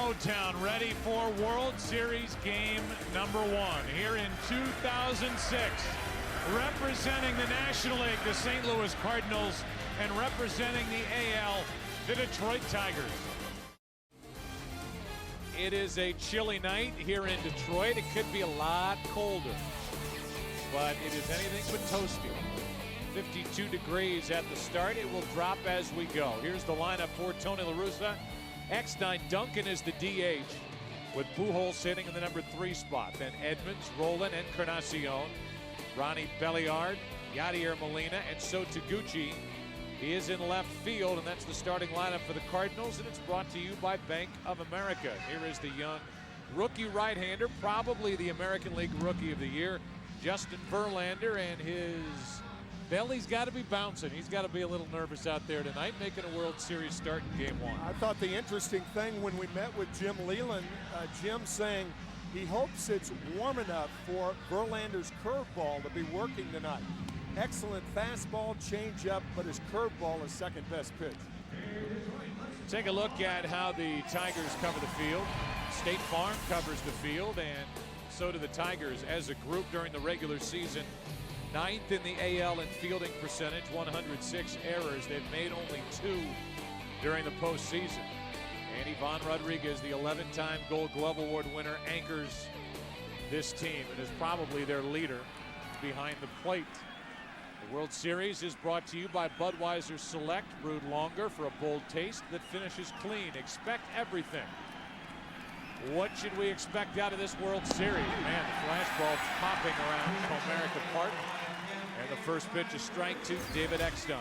Motown, ready for World Series game number 1 here in 2006. Representing the National League, the St. Louis Cardinals, and representing the AL, the Detroit Tigers. It is a chilly night here in Detroit. It could be a lot colder, but it is anything but toasty. 52 degrees at the start. It will drop as we go. Here's the lineup for Tony La Russa. Eckstein, Duncan is the DH, with Pujols sitting in the number 3 spot. Then Edmonds, Rolen, Encarnacion, Ronnie Belliard, Yadier Molina, and So Taguchi. He is in left field, and that's the starting lineup for the Cardinals, and it's brought to you by Bank of America. Here is the young rookie right-hander, probably the American League Rookie of the Year, Justin Verlander, and his belly's got to be bouncing. He's got to be a little nervous out there tonight, making a World Series start in Game 1. I thought the interesting thing when we met with Jim Leyland, Jim saying he hopes it's warm enough for Verlander's curveball to be working tonight. Excellent fastball, changeup, but his curveball is second best pitch. Take a look at how the Tigers cover the field. State Farm covers the field, and so do the Tigers as a group during the regular season. 9th in the AL in fielding percentage, 106 errors. They've made only 2 during the postseason. And Ivan Rodriguez, the 11-time Gold Glove Award winner, anchors this team and is probably their leader behind the plate. The World Series is brought to you by Budweiser Select, brewed longer for a bold taste that finishes clean. Expect everything. What should we expect out of this World Series? Man, the flashball's popping around Comerica Park. And the first pitch is strike 2, David Eckstein.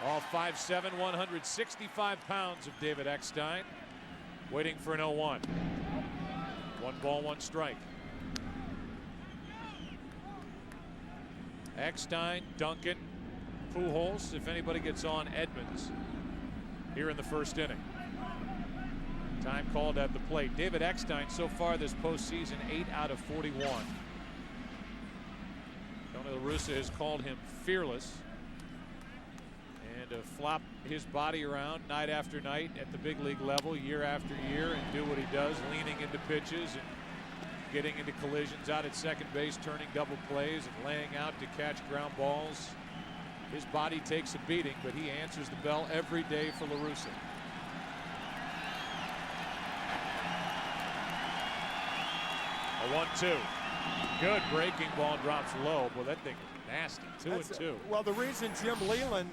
All 5'7", 165 pounds of David Eckstein, waiting for an 0-1. 1 ball, 1 strike. Eckstein, Duncan, Pujols, if anybody gets on, Edmonds here in the first inning. Time called at the plate. David Eckstein so far this postseason, 8 out of 41. Tony La Russa has called him fearless, and to flop his body around night after night at the big league level, year after year, and do what he does, leaning into pitches and getting into collisions out at second base, turning double plays and laying out to catch ground balls. His body takes a beating, but he answers the bell every day for La Russa. A 1-2. Good breaking ball, drops low. Boy, that thing is nasty. 2-2. Well, the reason Jim Leyland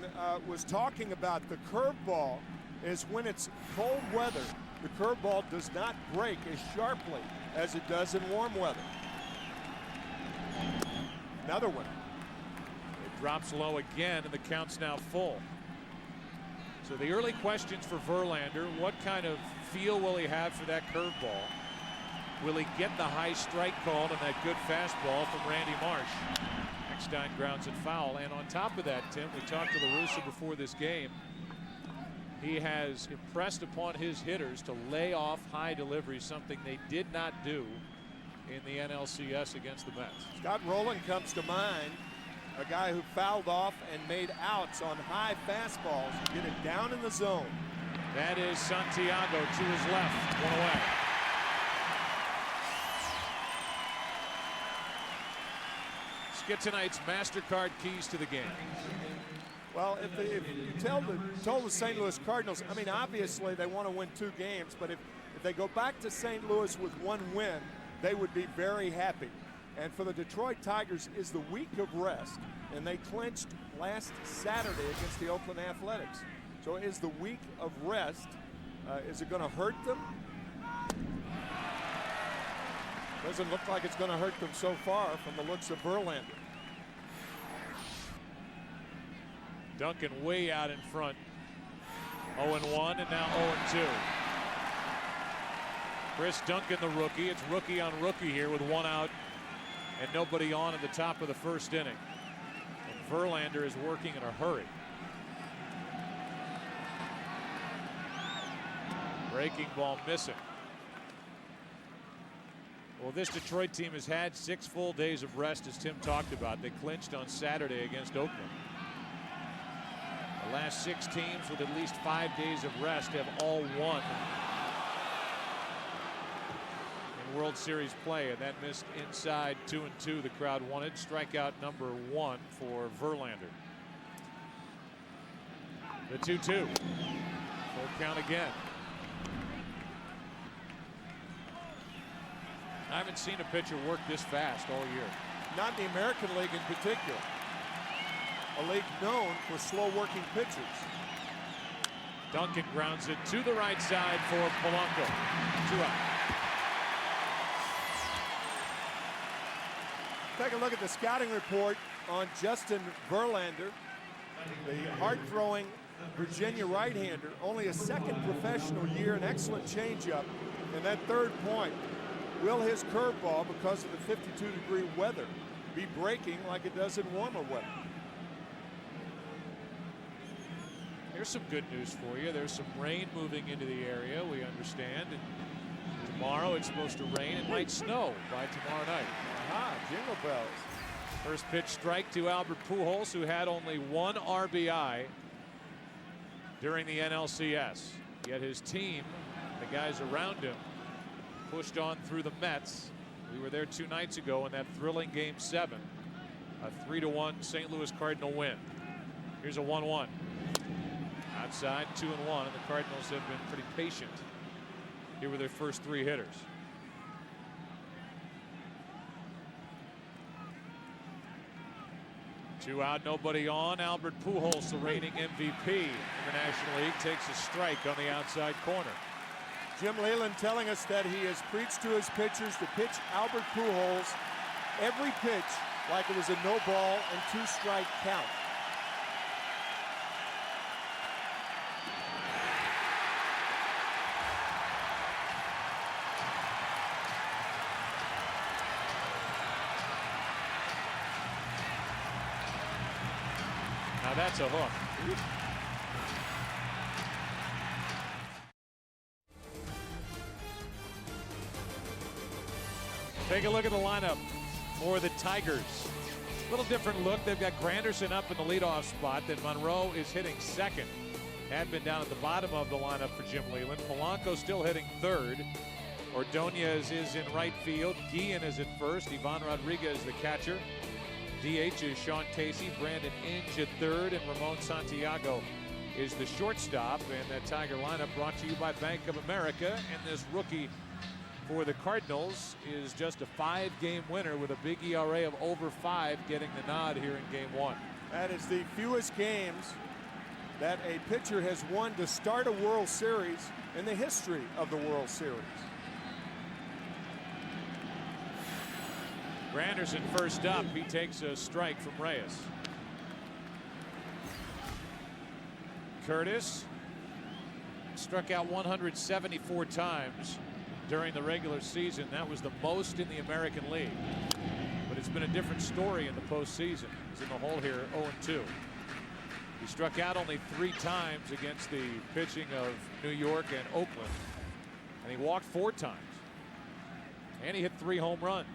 was talking about the curveball is when it's cold weather, the curveball does not break as sharply as it does in warm weather. Another one. It drops low again, and the count's now full. So the early questions for Verlander: what kind of feel will he have for that curveball? Will he get the high strike called and that good fastball from Randy Marsh? Eckstein grounds it foul. And on top of that, Tim, we talked to La Russa before this game. He has impressed upon his hitters to lay off high deliveries, something they did not do in the NLCS against the Mets. Scott Rolen comes to mind, a guy who fouled off and made outs on high fastballs, get it down in the zone. That is Santiago to his left, 1 away. Let's get tonight's MasterCard keys to the game. Well, if you told the St. Louis Cardinals, I mean, obviously they want to win 2 games, but if they go back to St. Louis with 1 win, they would be very happy. And for the Detroit Tigers is the week of rest, and they clinched last Saturday against the Oakland Athletics. So is the week of rest, is it going to hurt them? Doesn't look like it's going to hurt them so far from the looks of Verlander. Duncan way out in front. 0-1 and now 0-2. Chris Duncan, the rookie. It's rookie on rookie here with 1 out and nobody on in the top of the first inning. And Verlander is working in a hurry. Breaking ball missing. Well, this Detroit team has had 6 full days of rest, as Tim talked about. They clinched on Saturday against Oakland. The last 6 teams with at least 5 days of rest have all won World Series play, and that missed inside 2-2. The crowd wanted. Strikeout number 1 for Verlander. The 2-2. Full count again. I haven't seen a pitcher work this fast all year. Not in the American League in particular. A league known for slow-working pitchers. Duncan grounds it to the right side for Polanco. 2 out. Take a look at the scouting report on Justin Verlander, the hard-throwing Virginia right-hander. Only a second professional year, an excellent changeup, and that third point. Will his curveball, because of the 52-degree weather, be breaking like it does in warmer weather? Here's some good news for you. There's some rain moving into the area, we understand. And tomorrow it's supposed to rain. It might snow by tomorrow night. Aha, jingle bells. First pitch strike to Albert Pujols, who had only 1 RBI during the NLCS. Yet his team, the guys around him, pushed on through the Mets. We were there 2 nights ago in that thrilling Game 7. A 3-1 St. Louis Cardinal win. Here's a 1-1. Outside 2-1, and the Cardinals have been pretty patient here with their first 3 hitters. Two out, nobody on. Albert Pujols, the reigning MVP in the National League, takes a strike on the outside corner. Jim Leyland telling us that he has preached to his pitchers to pitch Albert Pujols every pitch like it was a no ball and 2-strike count. Now that's a hook. Take a look at the lineup for the Tigers. A little different look. They've got Granderson up in the leadoff spot. Then Monroe is hitting second. Had been down at the bottom of the lineup for Jim Leyland. Polanco still hitting third. Ordonez is in right field. Guillen is at first. Ivan Rodriguez the catcher. DH is Sean Casey. Brandon Inge at third. And Ramon Santiago is the shortstop. And that Tiger lineup brought to you by Bank of America. And this rookie for the Cardinals is just a 5-game winner with a big ERA of over 5, getting the nod here in Game 1. That is the fewest games that a pitcher has won to start a World Series in the history of the World Series. Granderson first up. He takes a strike from Reyes. Curtis struck out 174 times during the regular season. That was the most in the American League. But it's been a different story in the postseason. He's in the hole here, 0-2. He struck out only 3 times against the pitching of New York and Oakland. And he walked 4 times. And he hit 3 home runs.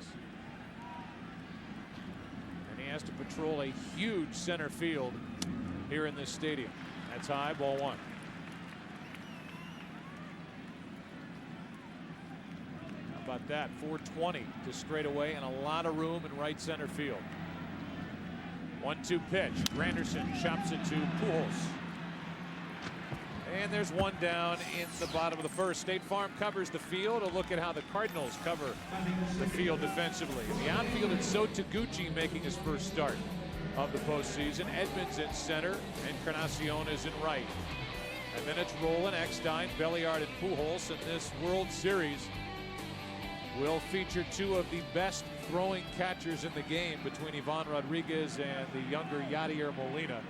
And he has to patrol a huge center field here in this stadium. That's high, ball 1. About that, 420 to straightaway and a lot of room in right center field. 1-2 pitch. Granderson chops it to Pujols. And there's one down in the bottom of the first. State Farm covers the field. A look at how the Cardinals cover the field defensively. In the outfield, it's So Taguchi making his first start of the postseason. Edmonds in center and Encarnacion is in right. And then it's Rolen, Eckstein, Belliard, and Pujols. And this World Series will feature 2 of the best throwing catchers in the game between Ivan Rodriguez and the younger Yadier Molina,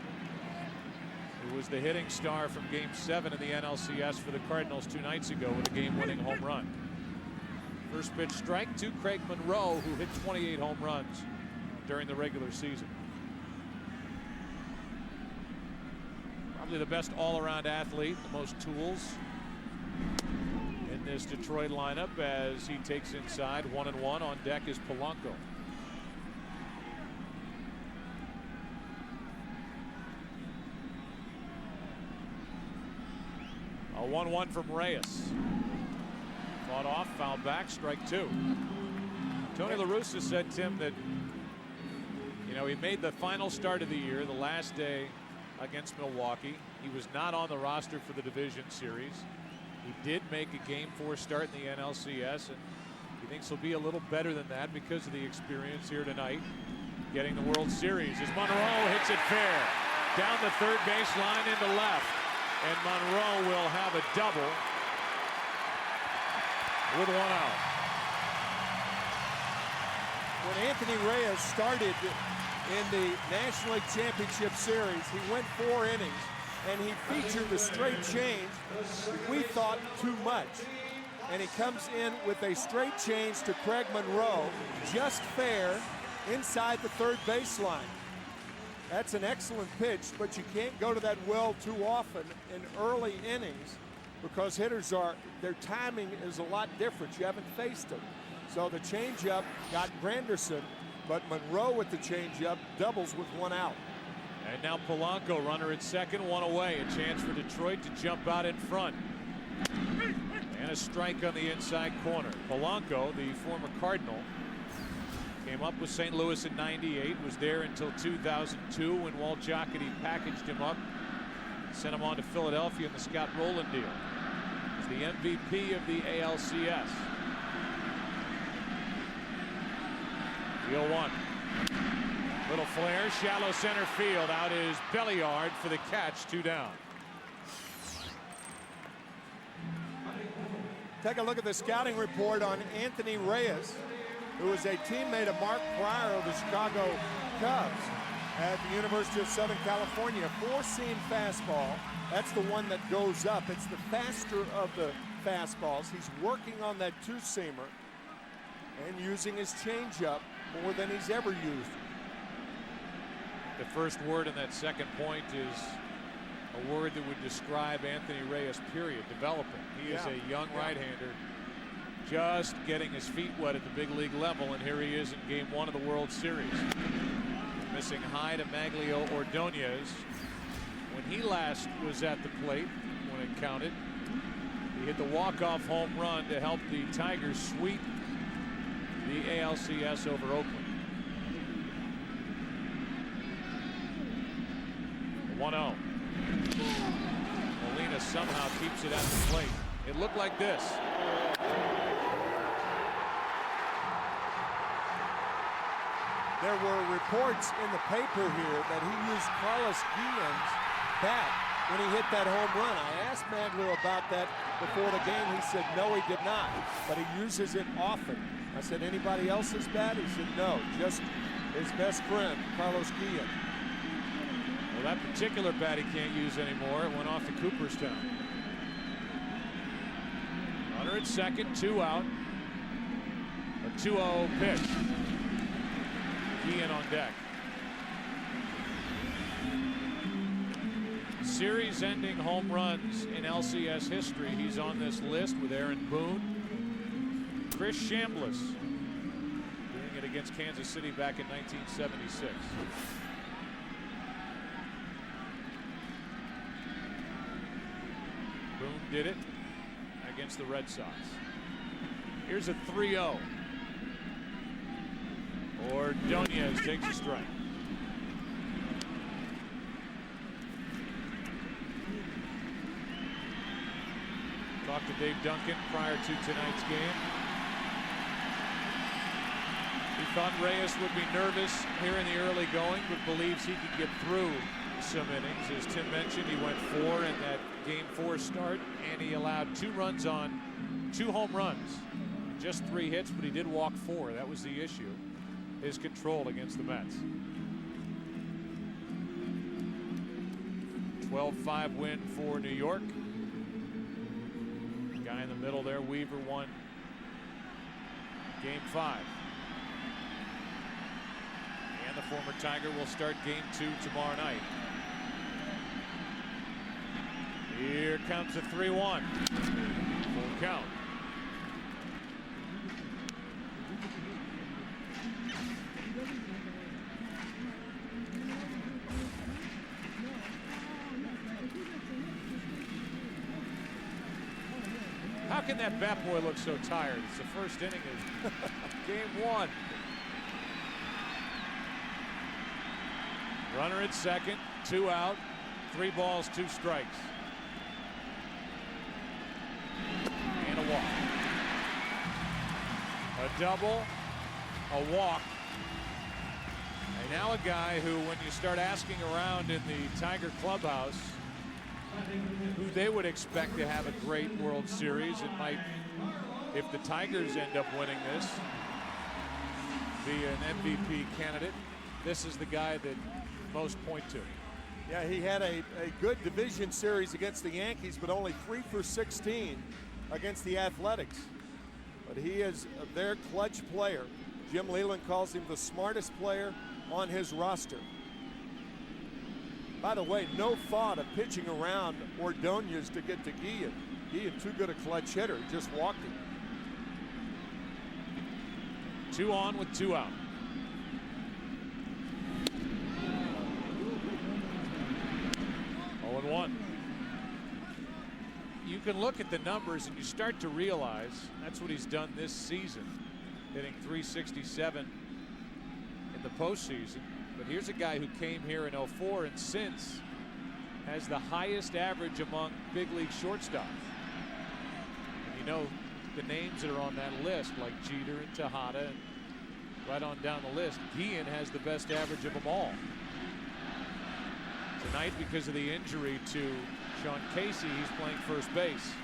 who was the hitting star from Game 7 in the NLCS for the Cardinals 2 nights ago with a game-winning home run. First pitch strike to Craig Monroe, who hit 28 home runs during the regular season. Probably the best all-around athlete, the most tools in this Detroit lineup as he takes inside. 1-1. On deck is Polanco. A 1-1 from Reyes. Fought off, foul back, strike two. Tony La Russa said, Tim, that he made the final start of the year, the last day against Milwaukee. He was not on the roster for the division series. He did make a Game 4 start in the NLCS, and he thinks he'll be a little better than that because of the experience here tonight, getting the World Series. As Monroe hits it fair, down the third baseline into left, and Monroe will have a double with one out. When Anthony Reyes started in the National League Championship Series, he went 4 innings, and he featured the straight change. We thought too much. And he comes in with a straight change to Craig Monroe, just fair, inside the third baseline. That's an excellent pitch, but you can't go to that well too often in early innings because hitters their timing is a lot different. You haven't faced them. So the changeup got Granderson, but Monroe with the changeup doubles with one out. And now Polanco, runner at second, one away. A chance for Detroit to jump out in front. And a strike on the inside corner. Polanco, the former Cardinal, came up with St. Louis in '98, was there until 2002 when Walt Jocketty packaged him up, sent him on to Philadelphia in the Scott Rowland deal. He's the MVP of the ALCS. Deal one. Little flare, shallow center field. Out is Belliard for the catch, 2 down. Take a look at the scouting report on Anthony Reyes, who is a teammate of Mark Pryor of the Chicago Cubs at the University of Southern California. 4-seam fastball. That's the one that goes up. It's the faster of the fastballs. He's working on that 2-seamer and using his changeup more than he's ever used. The first word in that second point is a word that would describe Anthony Reyes, period. Developing. He is a young right-hander just getting his feet wet at the big league level, and here he is in Game 1 of the World Series. Missing high to Maglio Ordonez. When he last was at the plate, when it counted, he hit the walk-off home run to help the Tigers sweep the ALCS over Oakland. 1-0. Molina somehow keeps it at the plate. It looked like this. There were reports in the paper here that he used Carlos Guillen's bat when he hit that home run. I asked Maglio about that before the game. He said no, he did not, but he uses it often. I said, anybody else's bat? He said no, just his best friend, Carlos Guillen. Well, that particular bat he can't use anymore. It went off to Cooperstown. Runner at second, 2 out. A 2-0 pitch. Guillen on deck. Series-ending home runs in LCS history. He's on this list with Aaron Boone, Chris Chambliss, doing it against Kansas City back in 1976. Boone did it against the Red Sox. Here's a 3-0. Ordonez takes a strike. Talked to Dave Duncan prior to tonight's game. He thought Reyes would be nervous here in the early going, but believes he could get through some innings. As Tim mentioned, he went 4 in that Game 4 start, and he allowed 2 runs on 2 home runs. Just 3 hits, but he did walk 4. That was the issue. His control against the Mets. 12-5 win for New York. Guy in the middle there, Weaver, won Game 5. And the former Tiger will start Game 2 tomorrow night. Here comes a 3-1. Full count. How can that bat boy look so tired? It's the first inning of game 1. Runner at second, 2 out, 3 balls, 2 strikes. And a walk. A double, a walk. And now a guy who, when you start asking around in the Tiger clubhouse, who they would expect to have a great World Series, it might, if the Tigers end up winning this, be an MVP candidate. This is the guy that most point to. Yeah, he had a good division series against the Yankees, but only 3 for 16 against the Athletics. But he is their clutch player. Jim Leyland calls him the smartest player on his roster. By the way, no thought of pitching around Ordonez to get to Guillen. Guillen, too good a clutch hitter, just walked him. 2 on with 2 out. Oh, 1. You can look at the numbers and you start to realize that's what he's done this season, hitting .367 in the postseason. But here's a guy who came here in 04 and since has the highest average among big league shortstops. And you know the names that are on that list, like Jeter and Tejada, and right on down the list. Guillen has the best average of them all. Tonight, because of the injury to Sean Casey, he's playing first base.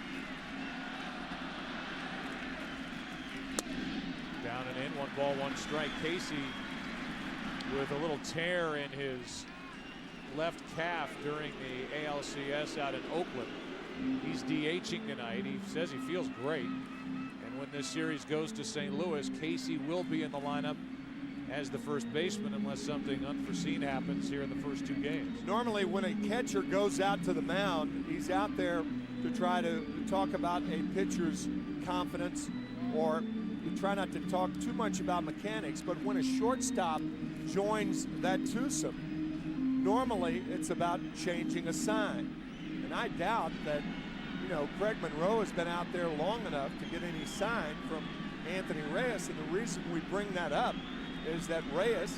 Down and in, 1 ball, 1 strike. Casey with a little tear in his left calf during the ALCS out in Oakland. He's DHing tonight. He says he feels great. And when this series goes to St. Louis, Casey will be in the lineup as the first baseman unless something unforeseen happens here in the first 2 games. Normally when a catcher goes out to the mound, he's out there to try to talk about a pitcher's confidence, or you try not to talk too much about mechanics. But when a shortstop joins that twosome, normally it's about changing a sign. And I doubt that, you know, Craig Monroe has been out there long enough to get any sign from Anthony Reyes. And the reason we bring that up is that Reyes,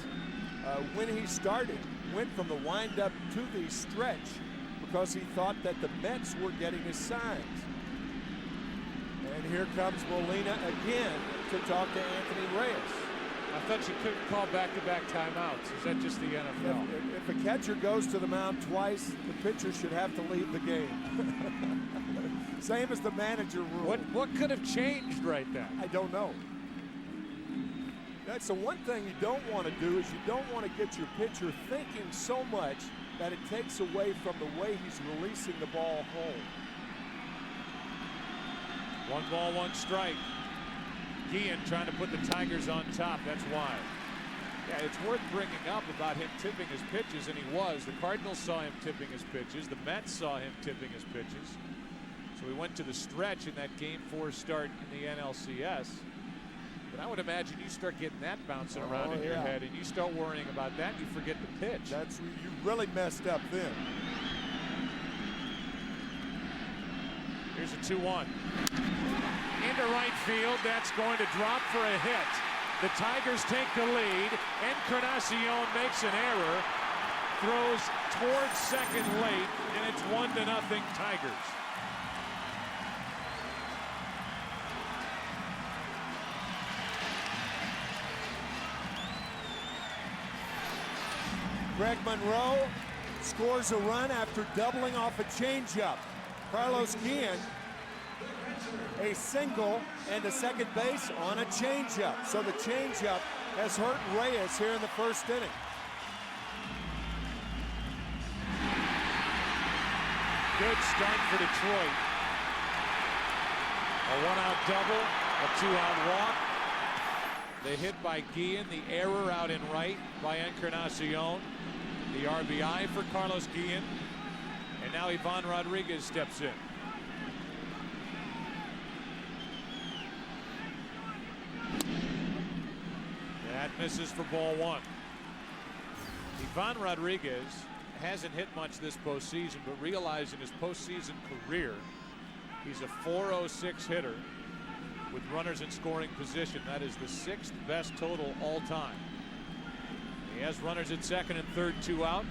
when he started, went from the windup to the stretch because he thought that the Mets were getting his signs. And here comes Molina again to talk to Anthony Reyes. I thought you couldn't call back-to-back timeouts. Is that just the NFL? If a catcher goes to the mound twice, the pitcher should have to leave the game. Same as the manager rule. What could have changed right then? I don't know. That's the one thing you don't want to do, is you don't want to get your pitcher thinking so much that it takes away from the way he's releasing the ball home. 1 ball, 1 strike. Guillen trying to put the Tigers on top. That's why. Yeah, it's worth bringing up about him tipping his pitches, and he was. The Cardinals saw him tipping his pitches. The Mets saw him tipping his pitches. So we went to the stretch in that Game 4 start in the NLCS. But I would imagine you start getting that bouncing around in your head, and you start worrying about that, you forget the pitch. That's, you really messed up then. Here's a 2-1. Into right field. That's going to drop for a hit. The Tigers take the lead. Encarnacion makes an error. Throws towards second late, and it's 1-0 Tigers. Craig Monroe scores a run after doubling off a changeup. Carlos Guillen, a single and a second base on a changeup. So the changeup has hurt Reyes here in the first inning. Good start for Detroit. A 1-out double, a 2-out walk. The hit by Guillen, the error out in right by Encarnacion. The RBI for Carlos Guillen. And now Ivan Rodriguez steps in. That misses for ball 1. Ivan Rodriguez hasn't hit much this postseason, but realized in his postseason career He's a .406 hitter with runners in scoring position. That is the 6th best total all time. He has runners at second and third, 2 out.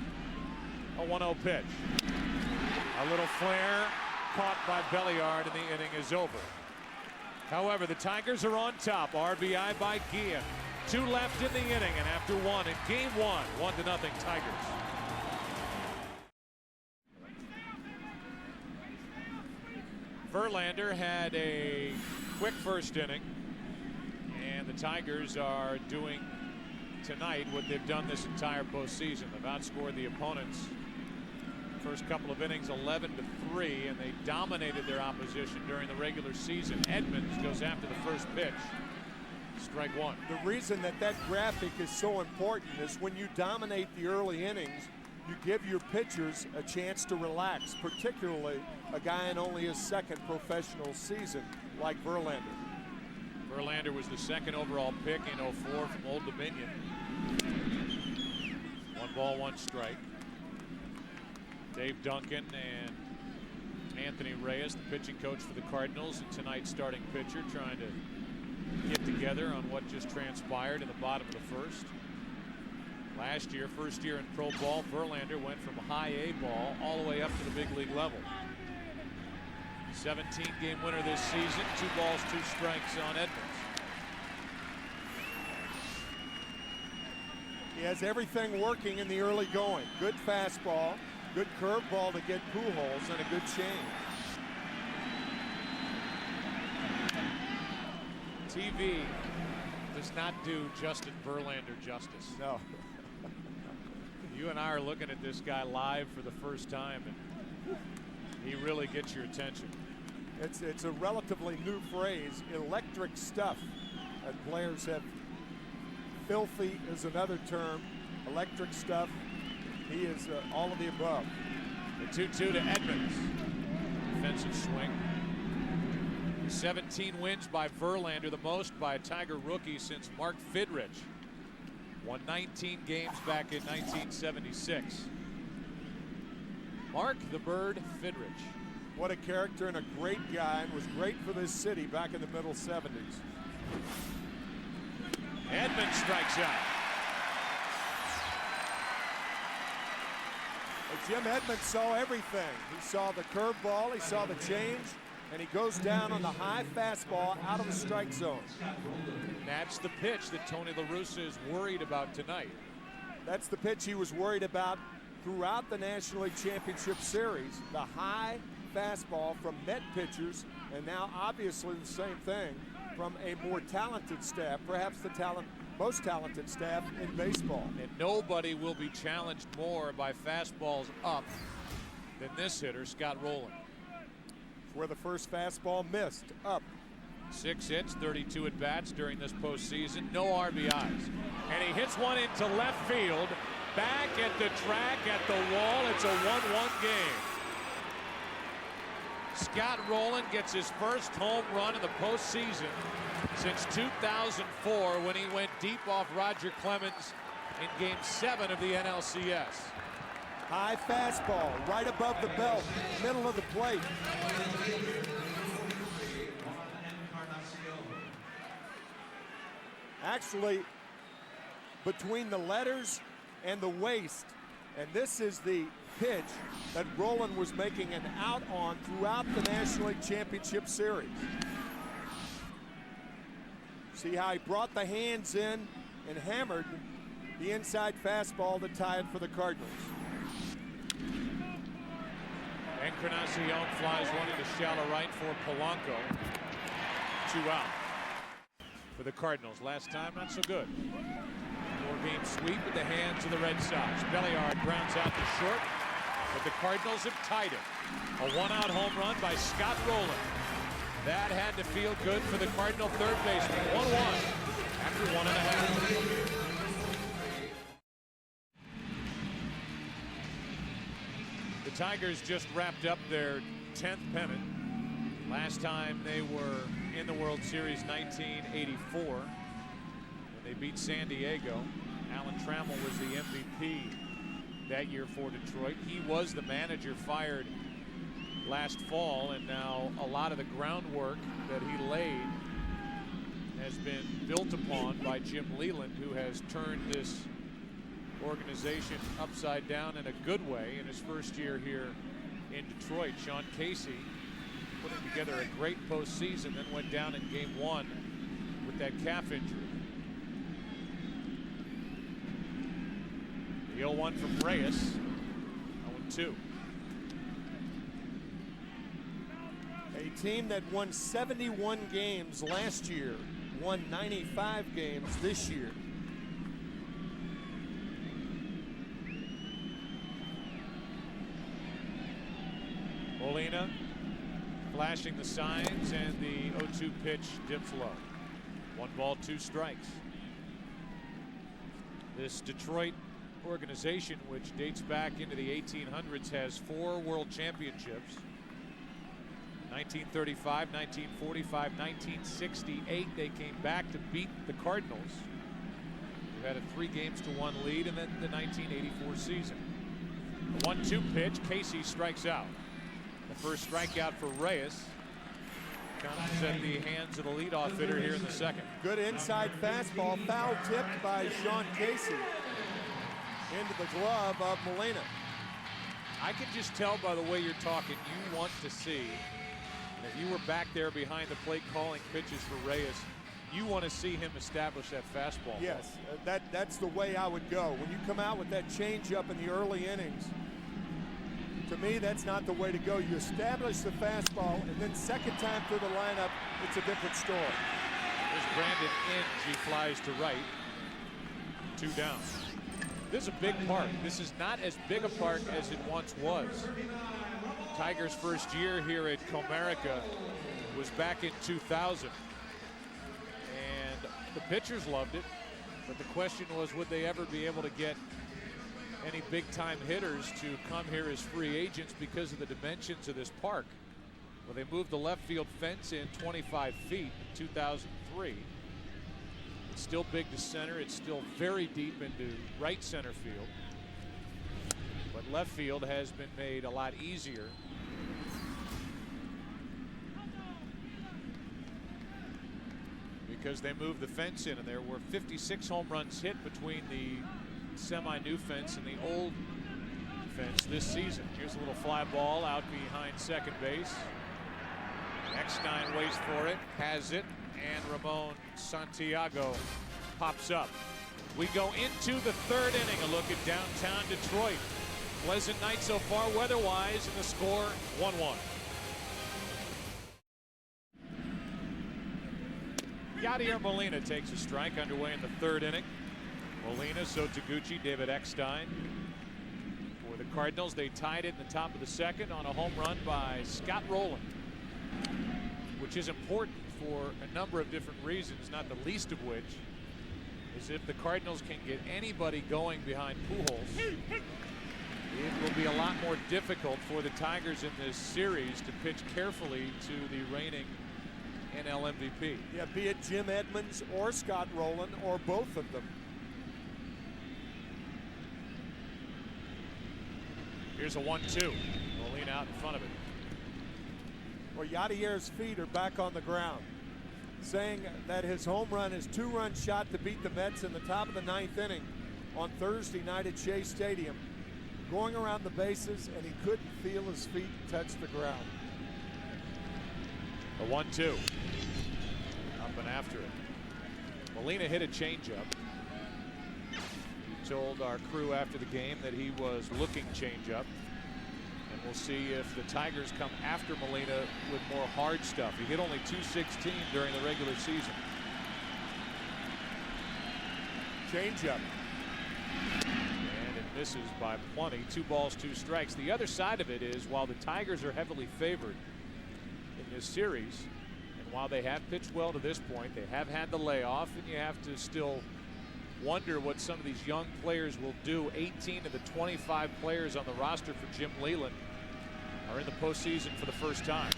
A 1-0 pitch. A little flare caught by Belliard, and the inning is over. However, the Tigers are on top. RBI by Guillen. 2 left in the inning, and after 1 in game 1, 1-0 Tigers. Verlander had a quick first inning, and the Tigers are doing tonight what they've done this entire postseason. They've outscored the opponents first couple of innings 11-3, and they dominated their opposition during the regular season. Edmonds goes after the first pitch. Strike 1. The reason that graphic is so important is when you dominate the early innings, you give your pitchers a chance to relax, particularly a guy in only his 2nd professional season like Verlander. Verlander was the 2nd overall pick in 04 from Old Dominion. 1 ball, 1 strike. Dave Duncan and Anthony Reyes, the pitching coach for the Cardinals, and tonight's starting pitcher, trying to get together on what just transpired in the bottom of the first. Last year, first year in pro ball, Verlander went from high A ball all the way up to the big league level. 17-game winner this season, 2 balls, 2 strikes on Edmonds. He has everything working in the early going. Good fastball, good curveball to get Pujols, and a good change. TV does not do Justin Verlander justice. No. You and I are looking at this guy live for the first time, and he really gets your attention. It's a relatively new phrase, electric stuff. And players have, filthy is another term, electric stuff. He is all of the above. The 2-2 to Edmonds. Defensive swing. 17 wins by Verlander, the most by a Tiger rookie since Mark Fidrich. Won 19 games back in 1976. Mark the Bird Fidrich. What a character and a great guy, and was great for this city back in the middle 70s. Edmonds strikes out. Jim Edmonds saw everything. He saw the curveball, he saw the change, and he goes down on the high fastball out of the strike zone. That's the pitch that Tony La Russa is worried about tonight. That's the pitch he was worried about throughout the National League Championship Series. The high fastball from Met pitchers, and now obviously the same thing from a more talented staff, perhaps the most talented staff in baseball. And nobody will be challenged more by fastballs up than this hitter, Scott Rowland. Where the first fastball missed, up. 6 hits, 32 at bats during this postseason, no RBIs. And he hits one into left field, back at the track, at the wall. It's a 1-1 game. Scott Rowland gets his first home run in the postseason since 2004, when he went deep off Roger Clemens in Game 7 of the NLCS. High fastball, right above the belt, middle of the plate. Actually, between the letters and the waist, and this is the pitch that Rowland was making an out on throughout the National League Championship Series. See how he brought the hands in and hammered the inside fastball to tie it for the Cardinals. Encarnacion flies one into shallow right for Polanco. 2 out for the Cardinals. Last time, not so good. 4-game sweep at the hands of the Red Sox. Belliard grounds out to short, but the Cardinals have tied it. A 1-out home run by Scott Rowland. That had to feel good for the Cardinal third baseman. 1-1 after 1.5. The Tigers just wrapped up their 10th pennant. Last time they were in the World Series, 1984, when they beat San Diego. Alan Trammell was the MVP that year for Detroit. He was the manager fired last fall, and now a lot of the groundwork that he laid has been built upon by Jim Leyland, who has turned this organization upside down in a good way in his first year here in Detroit. Sean Casey putting together a great postseason, then went down in game 1 with that calf injury. The 0-1 from Reyes. 0-2. A team that won 71 games last year, won 95 games this year. Molina flashing the signs, and the 0-2 pitch dips low. 1 ball, 2 strikes. This Detroit organization, which dates back into the 1800s, has 4 world championships. 1935, 1945, 1968, they came back to beat the Cardinals, who had a 3-games-to-1 lead, and then the 1984 season. The 1-2 pitch, Casey strikes out. The first strikeout for Reyes comes at the hands of the leadoff hitter here in the second. Good inside fastball, foul tipped by Sean Casey into the glove of Molina. I can just tell by the way you're talking, you want to see, and if you were back there behind the plate calling pitches for Reyes, you want to see him establish that fastball. Yes, that's the way I would go. When you come out with that changeup in the early innings, to me, that's not the way to go. You establish the fastball, and then second time through the lineup, it's a different story. There's Brandon Inge. He flies to right. 2 down. This is a big park. This is not as big a park as it once was. Tigers' first year here at Comerica was back in 2000. And the pitchers loved it, but the question was, would they ever be able to get any big-time hitters to come here as free agents because of the dimensions of this park? Well, they moved the left field fence in 25 feet in 2003. It's still big to center. It's still very deep into right center field. But left field has been made a lot easier. Because they moved the fence in, and there were 56 home runs hit between the semi-new fence and the old fence this season. Here's a little fly ball out behind second base. Eckstein waits for it, has it, and Ramon Santiago pops up. We go into the 3rd inning. A look at downtown Detroit. Pleasant night so far weather-wise, and the score 1-1. Yadier Molina takes a strike underway in the 3rd inning. Molina, so Taguchi, David Eckstein. For the Cardinals, they tied it in the top of the 2nd on a home run by Scott Rowland, which is important for a number of different reasons, not the least of which is if the Cardinals can get anybody going behind Pujols, it will be a lot more difficult for the Tigers in this series to pitch carefully to the reigning NL MVP. Yeah, be it Jim Edmonds or Scott Rowland or both of them. Here's a 1-2. Molina out in front of it. Well, Yadier's feet are back on the ground, saying that his home run, his 2-run shot to beat the Mets in the top of the 9th inning on Thursday night at Shea Stadium, going around the bases, and he couldn't feel his feet touch the ground. The 1-2. Up and after it. Molina hit a changeup. He told our crew after the game that he was looking changeup. And we'll see if the Tigers come after Molina with more hard stuff. He hit only .216 during the regular season. Changeup. And it misses by plenty. 2 balls, 2 strikes. The other side of it is, while the Tigers are heavily favored in this series, and while they have pitched well to this point, they have had the layoff, and you have to still wonder what some of these young players will do. 18 of the 25 players on the roster for Jim Leyland are in the postseason for the first time.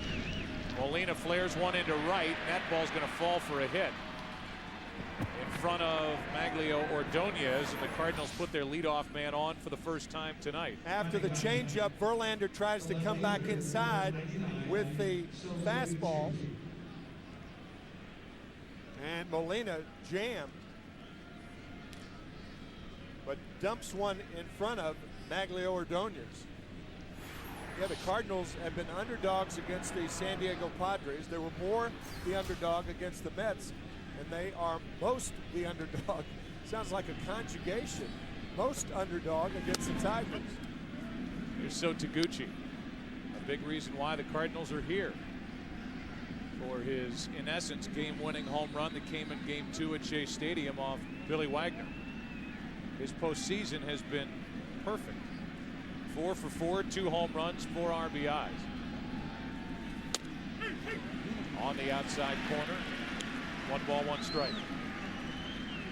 Molina flares one into right, and that ball's going to fall for a hit. In front of Maglio Ordonez, and the Cardinals put their leadoff man on for the first time tonight. After the changeup, Verlander tries to come back inside with the fastball. And Molina jammed, but dumps one in front of Maglio Ordonez. Yeah, the Cardinals have been underdogs against the San Diego Padres. They were more the underdog against the Mets, and they are most the underdog. Sounds like a conjugation. Most underdog against the Tigers. Here's So Taguchi. A big reason why the Cardinals are here. For his, in essence, game-winning home run that came in Game 2 at Shea Stadium off Billy Wagner. His postseason has been perfect. 4 for 4, 2 home runs, 4 RBIs. On the outside corner, 1 ball, 1 strike.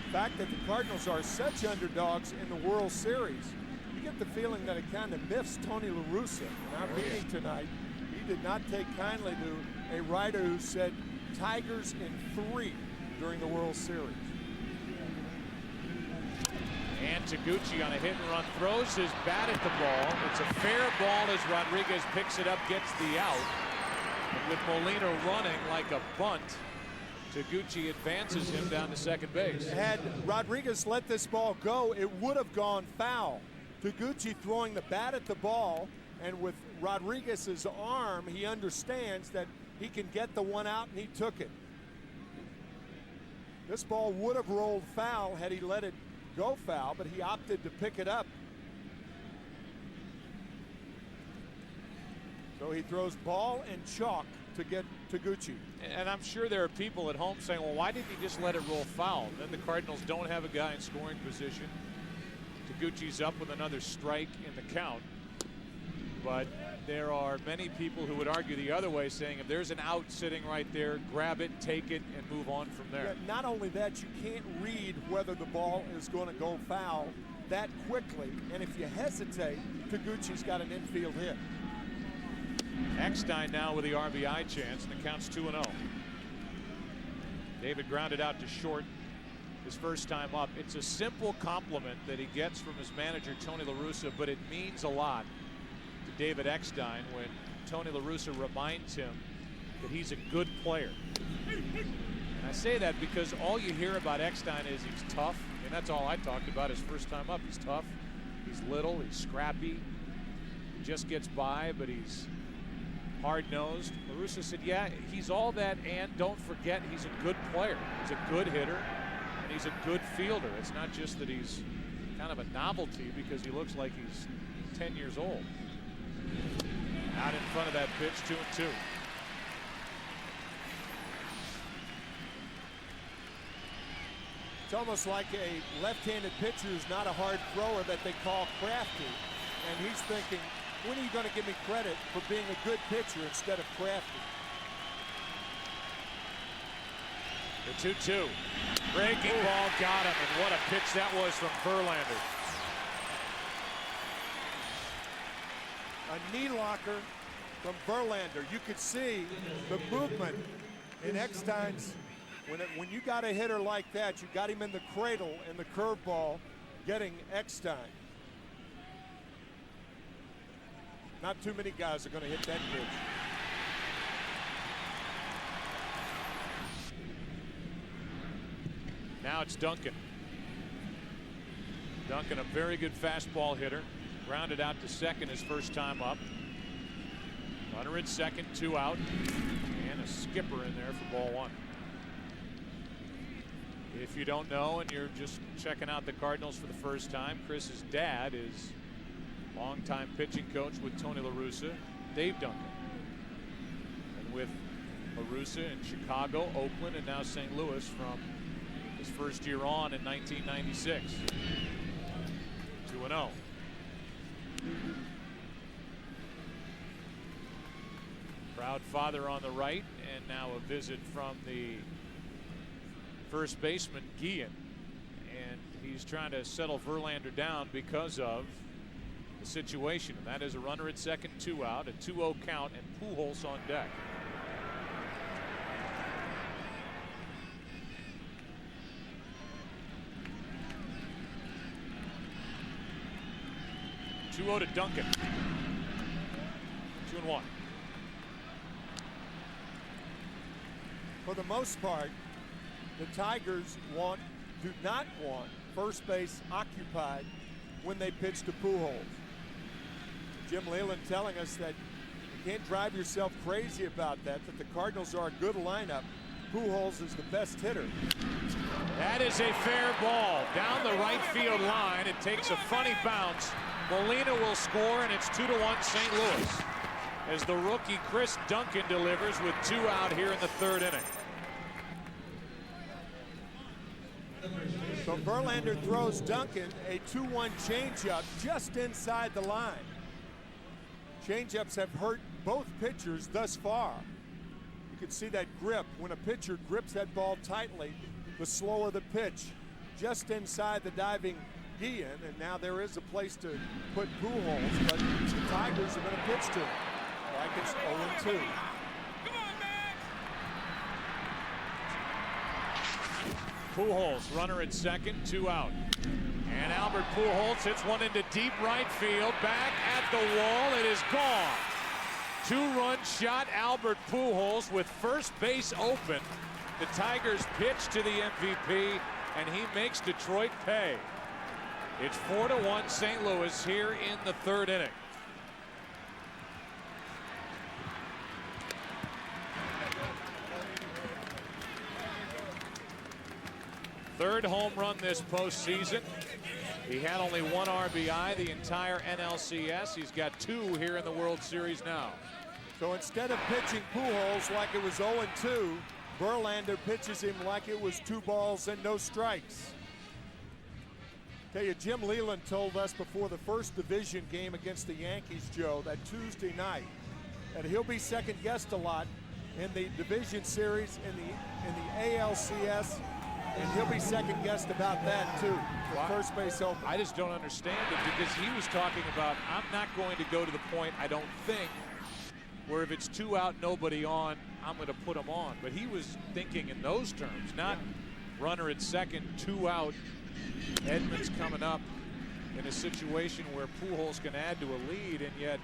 The fact that the Cardinals are such underdogs in the World Series, you get the feeling that it kind of miffs Tony La Russa. In our meeting tonight, he did not take kindly to a writer who said Tigers in 3 during the World Series. And Taguchi on a hit and run throws his bat at the ball. It's a fair ball as Rodriguez picks it up, gets the out. And with Molina running like a bunt, Taguchi advances him down to second base. Had Rodriguez let this ball go, it would have gone foul. Taguchi throwing the bat at the ball, and with Rodriguez's arm, he understands that he can get the one out, and he took it. This ball would have rolled foul had he let it go foul, but he opted to pick it up. So he throws ball and chalk to get Taguchi. And I'm sure there are people at home saying, well, why didn't he just let it roll foul? Then the Cardinals don't have a guy in scoring position. Taguchi's up with another strike in the count. But there are many people who would argue the other way, saying if there's an out sitting right there, grab it, take it, and move on from there. Yeah, not only that, you can't read whether the ball is going to go foul that quickly. And if you hesitate, Taguchi's got an infield hit. Eckstein now with the RBI chance, and it counts 2-0. David grounded out to short his first time up. It's a simple compliment that he gets from his manager, Tony La Russa, but it means a lot to David Eckstein when Tony La Russa reminds him that he's a good player. And I say that because all you hear about Eckstein is he's tough, and that's all I talked about his first time up. He's tough, he's little, he's scrappy, he just gets by, but he's hard-nosed. La Russa said, yeah, he's all that, and don't forget he's a good player. He's a good hitter, and he's a good fielder. It's not just that he's kind of a novelty because he looks like he's 10 years old. Out in front of that pitch, 2-2. It's almost like a left-handed pitcher who's not a hard thrower that they call crafty. And he's thinking, when are you going to give me credit for being a good pitcher instead of crafty? The 2-2. Breaking ball got him, and what a pitch that was from Verlander. A knee locker from Verlander. You could see the movement in Eckstein's. When you got a hitter like that, you got him in the cradle and the curveball getting Eckstein. Not too many guys are going to hit that pitch. Now it's Duncan. Duncan, a very good fastball hitter. Grounded out to second his first time up. Runner at second, 2 out. And a skipper in there for ball 1. If you don't know and you're just checking out the Cardinals for the first time, Chris's dad is longtime pitching coach with Tony La Russa, Dave Duncan. And with La Russa in Chicago, Oakland, and now St. Louis from his first year on in 1996. 2-0. Proud father on the right, and now a visit from the first baseman, Guillen. And he's trying to settle Verlander down because of the situation. And that is a runner at second, 2 out, a 2-0 count, and Pujols on deck. 2-0 to Duncan. 2-1. For the most part, the Tigers do not want first base occupied when they pitch to Pujols. Jim Leyland telling us that you can't drive yourself crazy about that the Cardinals are a good lineup. Pujols is the best hitter. That is a fair ball down the right field line. It takes a funny bounce. Molina will score, and it's 2-1 St. Louis as the rookie Chris Duncan delivers with 2 out here in the 3rd inning. So Verlander throws Duncan a 2-1 changeup just inside the line. Changeups have hurt both pitchers thus far. You can see that grip. When a pitcher grips that ball tightly, the slower the pitch. Just inside the diving Guillen, and now there is a place to put Pujols, but the Tigers are going to pitch to him. Like it's 0-2. Pujols, runner at second, 2 out. And Albert Pujols hits one into deep right field. Back at the wall, it is gone. 2-run shot, Albert Pujols with first base open. The Tigers pitch to the MVP, and he makes Detroit pay. It's 4-1 St. Louis here in the 3rd inning. Third home run this postseason. He had only 1 RBI the entire NLCS. He's got 2 here in the World Series now. So instead of pitching Pujols like it was 0-2, Verlander pitches him like it was 2 balls and no strikes. Tell you, Jim Leyland told us before the first division game against the Yankees, Joe, that Tuesday night, that he'll be second-guessed a lot in the division series, in the ALCS, and he'll be second-guessed about that too. The first base open. I just don't understand it, because he was talking about, I'm not going to go to the point, I don't think, where if it's 2 out, nobody on, I'm going to put him on. But he was thinking in those terms, not runner at second, 2 out. Edmonds coming up in a situation where Pujols can add to a lead, and yet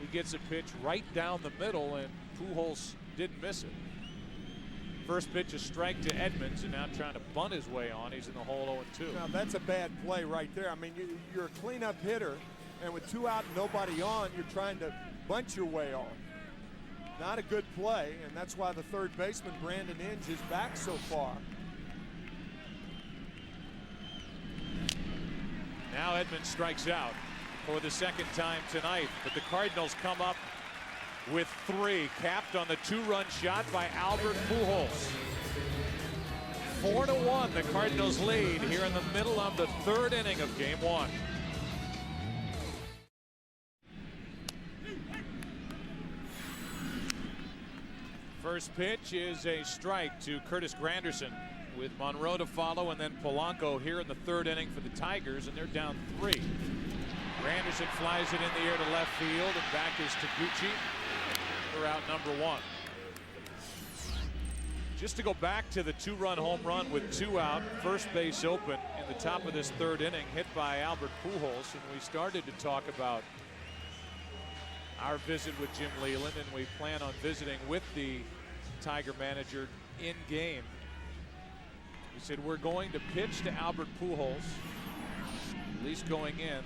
he gets a pitch right down the middle, and Pujols didn't miss it. First pitch, a strike to Edmonds, and now trying to bunt his way on. He's in the hole 0-2. Now that's a bad play right there. I mean, you're a cleanup hitter, and with 2 out and nobody on, you're trying to bunt your way on. Not a good play, and that's why the third baseman, Brandon Inge, is back so far. Now Edmonds strikes out for the 2nd time tonight, but the Cardinals come up with 3, capped on the 2-run shot by Albert Pujols. 4-1, the Cardinals lead here in the middle of the 3rd inning of Game 1. First pitch is a strike to Curtis Granderson, with Monroe to follow, and then Polanco here in the 3rd inning for the Tigers, and they're down 3. Granderson flies it in the air to left field, and back is Taguchi for out number 1. Just to go back to the 2-run home run with 2 out, first base open in the top of this 3rd inning, hit by Albert Pujols, and we started to talk about our visit with Jim Leyland, and we plan on visiting with the Tiger manager in game. He said, we're going to pitch to Albert Pujols, at least going in,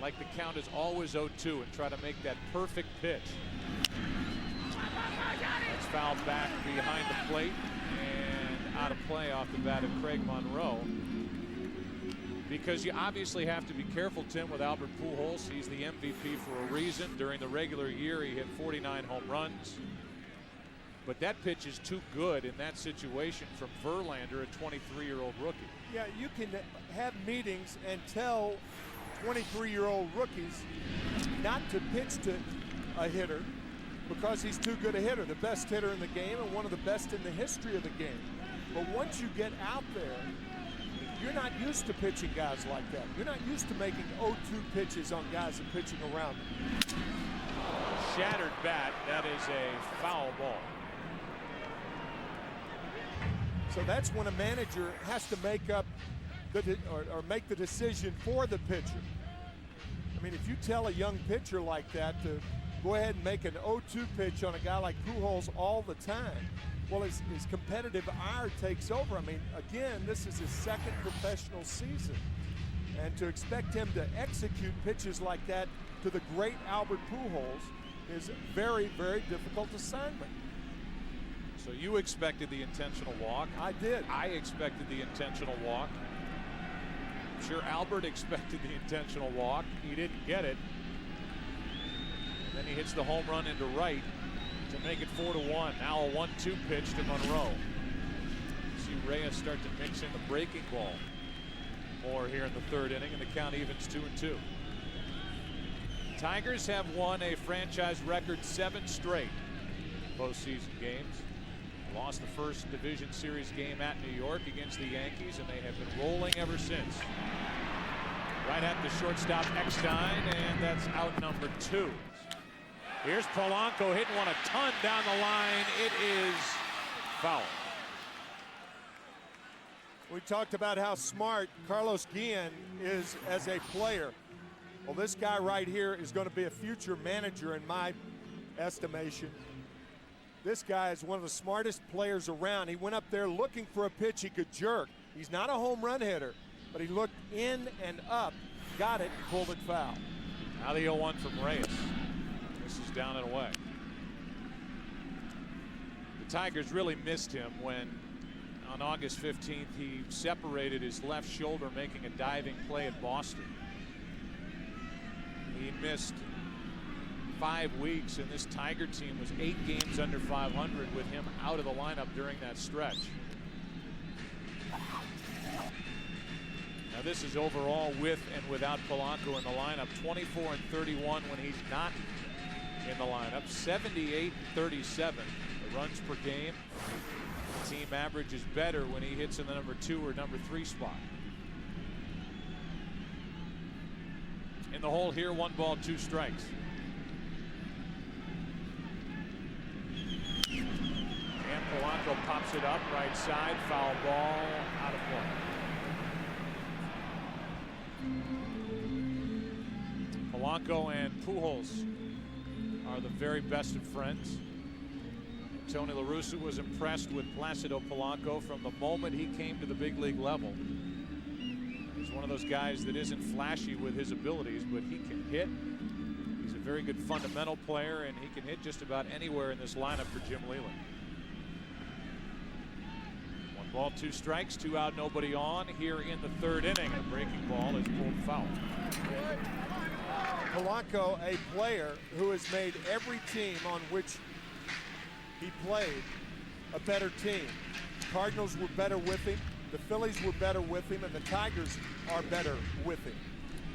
like the count is always 0-2, and try to make that perfect pitch. That's fouled back behind the plate and out of play off the bat of Craig Monroe. Because you obviously have to be careful, Tim, with Albert Pujols. He's the MVP for a reason. During the regular year, he hit 49 home runs. But that pitch is too good in that situation from Verlander, a 23-year-old rookie. Yeah, you can have meetings and tell 23-year-old rookies not to pitch to a hitter because he's too good a hitter, the best hitter in the game and one of the best in the history of the game. But once you get out there, you're not used to pitching guys like that. You're not used to making 0-2 pitches on guys and pitching around them. Shattered bat. That is a foul ball. So that's when a manager has to make up or make the decision for the pitcher. I mean, if you tell a young pitcher like that to go ahead and make an 0-2 pitch on a guy like Pujols all the time, well, his competitive ire takes over. I mean, again, this is his second professional season. And to expect him to execute pitches like that to the great Albert Pujols is a very, very difficult assignment. So you expected the intentional walk. I did. I expected the intentional walk. I'm sure Albert expected the intentional walk. He didn't get it. Then he hits the home run into right to make it 4-1. Now a 1-2 pitch to Monroe. See Reyes start to mix in the breaking ball more here in the third inning, and the count evens 2-2. Tigers have won a franchise record 7 straight postseason games. Lost the first division series game at New York against the Yankees, and they have been rolling ever since. Right at the shortstop Eckstein, and that's out number 2. Here's Polanco hitting one a ton down the line. It is foul. We talked about how smart Carlos Guillen is as a player. Well, this guy right here is going to be a future manager in my estimation. This guy is one of the smartest players around. He went up there looking for a pitch he could jerk. He's not a home run hitter, but he looked in and up, got it, and pulled it foul. Now the 0-1 from Reyes. This is down and away. The Tigers really missed him when on August 15th he separated his left shoulder making a diving play at Boston. He missed 5 weeks, and this Tiger team was 8 games under 500 with him out of the lineup during that stretch. Now this is overall with and without Polanco in the lineup. 24 and 31 when he's not in the lineup. 78 and 37 the runs per game. The team average is better when he hits in the number 2 or number 3 spot. In the hole here, 1 ball, 2 strikes. And Polanco pops it up right side, foul ball, out of play. Polanco and Pujols are the very best of friends. Tony La Russa was impressed with Placido Polanco from the moment he came to the big league level. He's one of those guys that isn't flashy with his abilities, but he can hit. He's a very good fundamental player, and he can hit just about anywhere in this lineup for Jim Leyland. 1 ball, 2 strikes, 2 out, nobody on here in the third inning. A breaking ball is pulled foul. Polanco, a player who has made every team on which he played a better team. Cardinals were better with him, the Phillies were better with him, and the Tigers are better with him.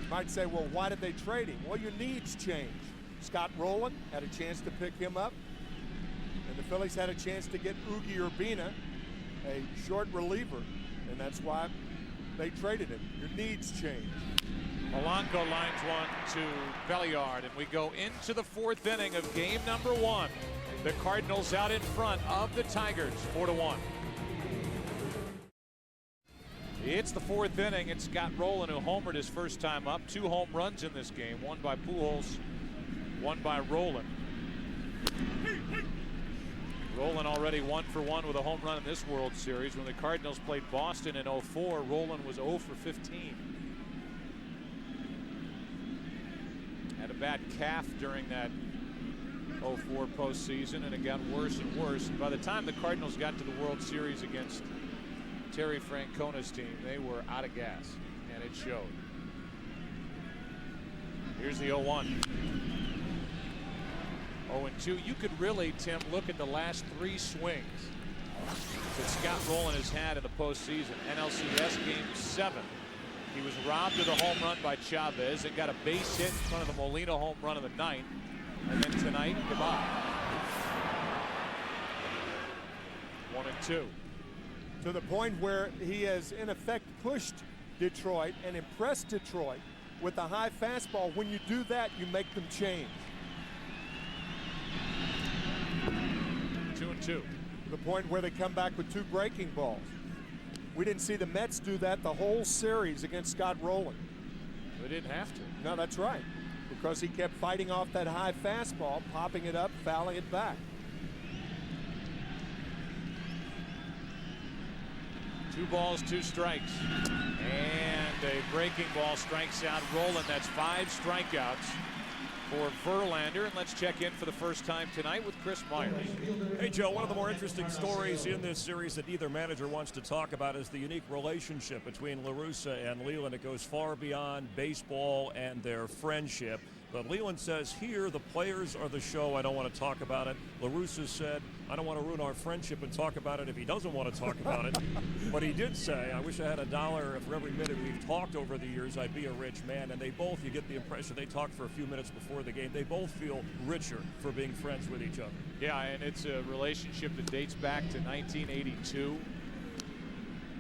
You might say, well, why did they trade him? Well, your needs change. Scott Rowland had a chance to pick him up, and the Phillies had a chance to get Ugi Urbina, a short reliever, and that's why they traded him. Your needs change. Polanco lines one to Belliard, and we go into the 4th inning of game number 1. The Cardinals out in front of the Tigers, 4-1. It's the 4th inning. It's Scott Rowland who homered his first time up. 2 home runs in this game, 1 by Pujols, 1 by Rowland. Rowland already 1 for 1 with a home run in this World Series. When the Cardinals played Boston in 04, Rowland was 0 for 15. Had a bad calf during that 04 postseason, and it got worse and worse. And by the time the Cardinals got to the World Series against Terry Francona's team, they were out of gas, and it showed. Here's the 0-1. 0-2. You could really, Tim, look at the last 3 swings that Scott Rowland has had in the postseason. NLCS Game 7. He was robbed of the home run by Chavez and got a base hit in front of the Molina home run of the 9th. And then tonight, goodbye. 1-2. To the point where he has, in effect, pushed Detroit and impressed Detroit with a high fastball. When you do that, you make them change. 2-2. To the point where they come back with 2 breaking balls. We didn't see the Mets do that the whole series against Scott Rowland. They didn't have to. No, that's right. because he kept fighting off that high fastball, popping it up, fouling it back. 2 balls, 2 strikes. And a breaking ball strikes out Rolen. That's 5 strikeouts for Verlander. And let's check in for the first time tonight with Chris Myers. Hey, Joe, one of the more interesting stories in this series that neither manager wants to talk about is the unique relationship between La Russa and Leyland. It goes far beyond baseball and their friendship. But Leyland says here, the players are the show. I don't want to talk about it. La Russa said, I don't want to ruin our friendship and talk about it if he doesn't want to talk about it. But he did say, I wish I had $1 for every minute we've talked over the years. I'd be a rich man. And they both, you get the impression, they talked for a few minutes before the game. They both feel richer for being friends with each other. Yeah, and it's a relationship that dates back to 1982.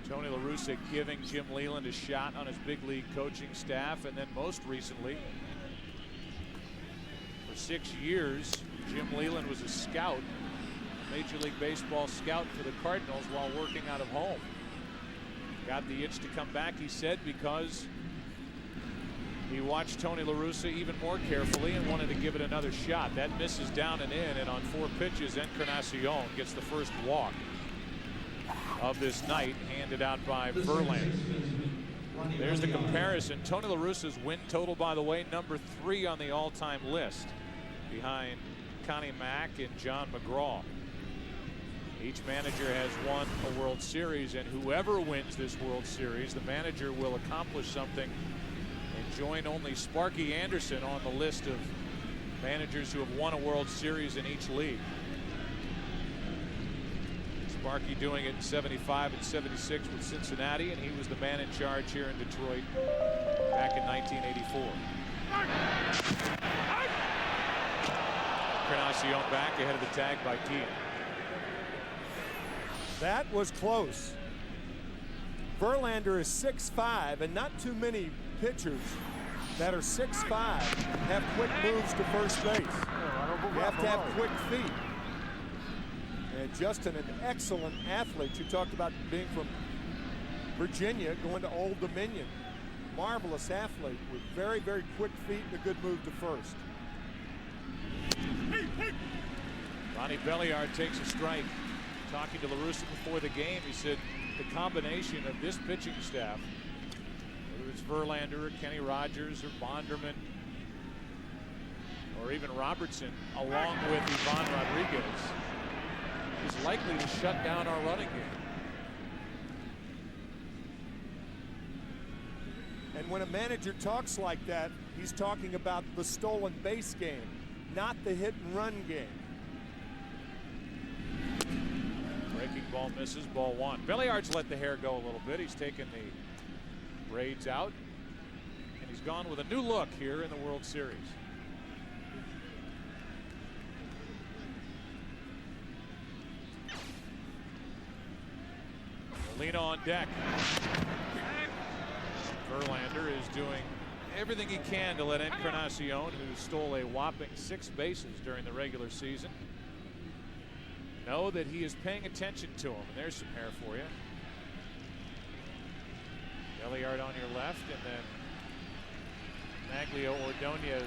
Tony La Russa giving Jim Leyland a shot on his big league coaching staff. And then most recently, for 6 years, Jim Leyland was a scout, Major League Baseball scout for the Cardinals while working out of home. Got the itch to come back, he said, because he watched Tony La Russa even more carefully and wanted to give it another shot. That misses down and in, and on 4 pitches, Encarnacion gets the first walk of this night, handed out by Verlander. There's the comparison. Tony La Russa's win total, by the way, number 3 on the all-time list, behind Connie Mack and John McGraw. Each manager has won a World Series, and whoever wins this World Series, the manager will accomplish something and join only Sparky Anderson on the list of managers who have won a World Series in each league. Sparky doing it in 75 and 76 with Cincinnati, and he was the man in charge here in Detroit back in 1984. Encarnacion back ahead of the tag by Keane. That was close. Verlander is 6'5", and not too many pitchers that are 6'5" have quick moves to first base. You have to have quick feet. And Justin, an excellent athlete. You talked about being from Virginia, going to Old Dominion. Marvelous athlete with very, very quick feet and a good move to first. Ronnie Belliard takes a strike. Talking to La Russa before the game, he said the combination of this pitching staff, whether it's Verlander or Kenny Rogers or Bonderman or even Robertson, along with Ivan Rodriguez, is likely to shut down our running game. And when a manager talks like that, he's talking about the stolen base game, not the hit and run game. Breaking ball misses, ball 1. Belliard's let the hair go a little bit. He's taken the braids out, and he's gone with a new look here in the World Series. Molina on deck. Verlander is doing everything he can to let Encarnacion, who stole a whopping 6 bases during the regular season, know that he is paying attention to him. And there's some hair for you. Belliard on your left, and then Maglio Ordonez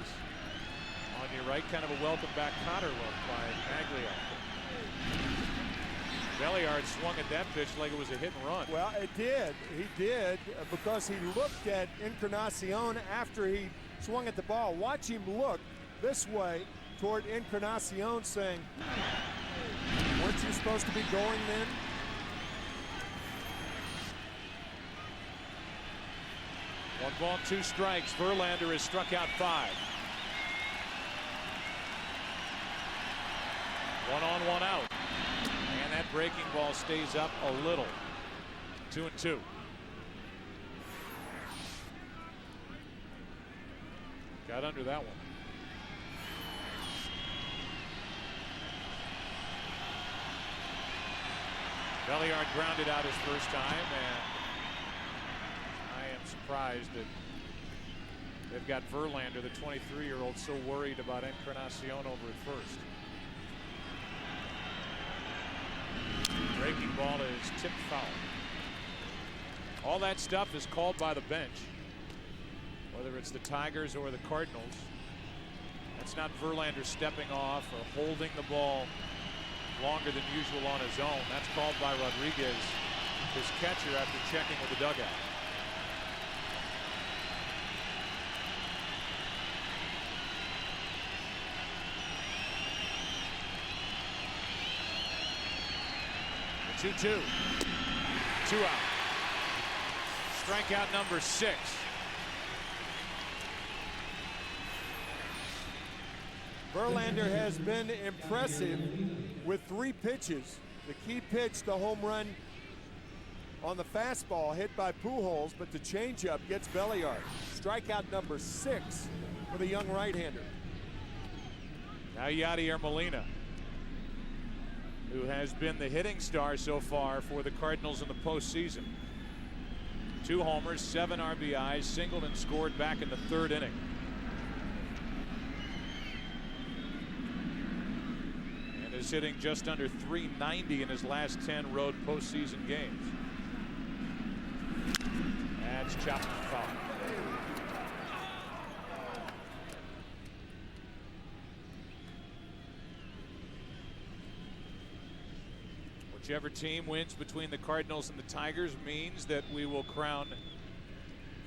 on your right. Kind of a welcome back Cotter look by Maglio. Belliard swung at that pitch like it was a hit and run. Well, it did. He did, because he looked at Encarnacion after he swung at the ball. Watch him look this way toward Encarnacion, saying, weren't you supposed to be going then? One ball, 2 strikes. Verlander has struck out 5. 1 on, 1 out. And that breaking ball stays up a little. 2-2. Got under that one. Belliard grounded out his first time, and I am surprised that they've got Verlander, the 23-year-old, so worried about Encarnacion over at first. Breaking ball is tipped foul. All that stuff is called by the bench, whether it's the Tigers or the Cardinals. It's not Verlander stepping off or holding the ball longer than usual on his own. That's called by Rodriguez, his catcher, after checking with the dugout. The 2-2. 2 out. Strikeout number 6. Verlander has been impressive with 3 pitches. The key pitch, the home run on the fastball hit by Pujols, but the changeup gets Belliard. Strikeout number 6 for the young right-hander. Now Yadier Molina, who has been the hitting star so far for the Cardinals in the postseason. 2 homers, 7 RBIs, singled and scored back in the 3rd inning. And is hitting just under .390 in his last 10 road postseason games. That's chopped and foul. Whichever team wins between the Cardinals and the Tigers means that we will crown,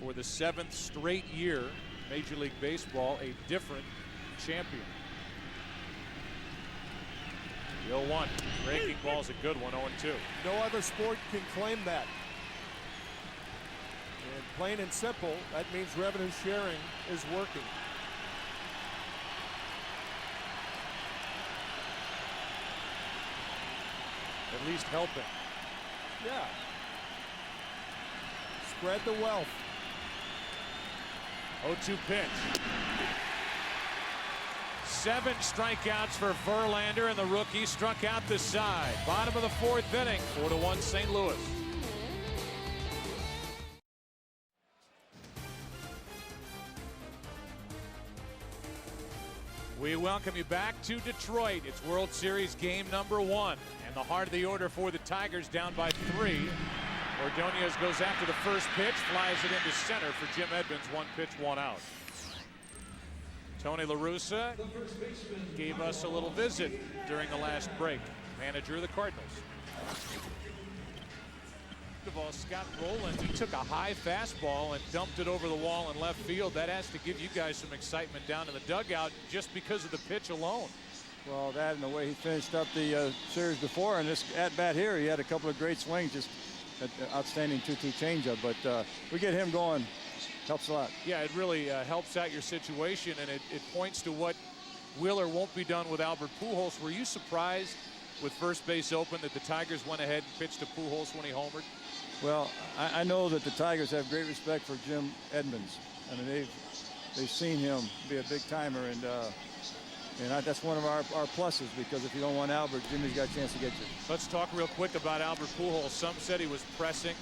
for the 7th straight year, Major League Baseball, a different champion. The 0-1. Breaking ball's a good one, 0-2. No other sport can claim that. And plain and simple, that means revenue sharing is working. At least helping. Yeah. Spread the wealth. 0-2 pitch. 7 strikeouts for Verlander, and the rookie struck out the side. Bottom of the 4th inning, 4-1 St. Louis. We welcome you back to Detroit. It's World Series game number 1. And the heart of the order for the Tigers, down by 3. Ordonez goes after the first pitch, flies it into center for Jim Edmonds. 1 pitch, 1 out. Tony La Russa gave us a little visit during the last break. Manager of the Cardinals. Of all, Scott Rowland, he took a high fastball and dumped it over the wall in left field. That has to give you guys some excitement down in the dugout just because of the pitch alone. Well, that and the way he finished up the series before, and this at-bat here, he had a couple of great swings, just an outstanding 2-2 changeup. But we get him going, helps a lot. Yeah, it really helps out your situation, and it points to what will or won't be done with Albert Pujols. Were you surprised with first base open that the Tigers went ahead and pitched to Pujols when he homered? Well, I know that the Tigers have great respect for Jim Edmonds. I mean, they've seen him be a big timer, and that's one of our pluses, because if you don't want Albert, Jimmy's got a chance to get you. Let's talk real quick about Albert Pujols. Some said he was pressing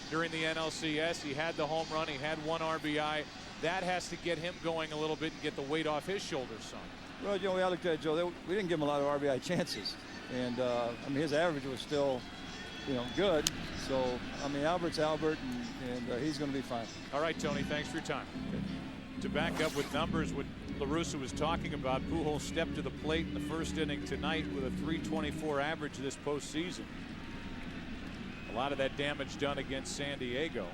during the NLCS. He had the home run. He had 1 RBI. That has to get him going a little bit and get the weight off his shoulders some. Well, you know, I looked at it, Joe. We didn't give him a lot of RBI chances, and I mean, his average was still, you know, good. So, I mean, Albert's Albert, and he's going to be fine. All right, Tony, thanks for your time. Okay. To back up with numbers, what La Russa was talking about, Pujols stepped to the plate in the 1st inning tonight with a .324 average this postseason. A lot of that damage done against San Diego.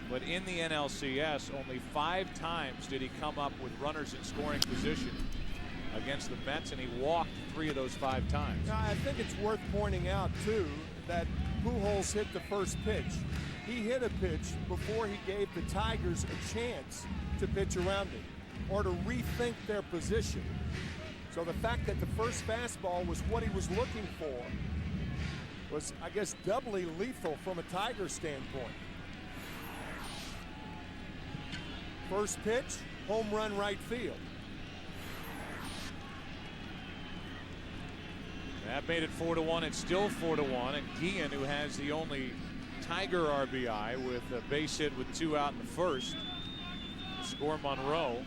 But in the NLCS, only 5 times did he come up with runners in scoring position against the Mets, and he walked 3 of those 5 times. Now, I think it's worth pointing out, too, that Pujols hit the first pitch. He hit a pitch before he gave the Tigers a chance to pitch around it or to rethink their position. So the fact that the first fastball was what he was looking for was, I guess, doubly lethal from a Tiger standpoint. First pitch, home run right field. That made it 4-1. It's still 4-1. And Guillen, who has the only Tiger RBI with a base hit with 2 out in the 1st, to score Monroe.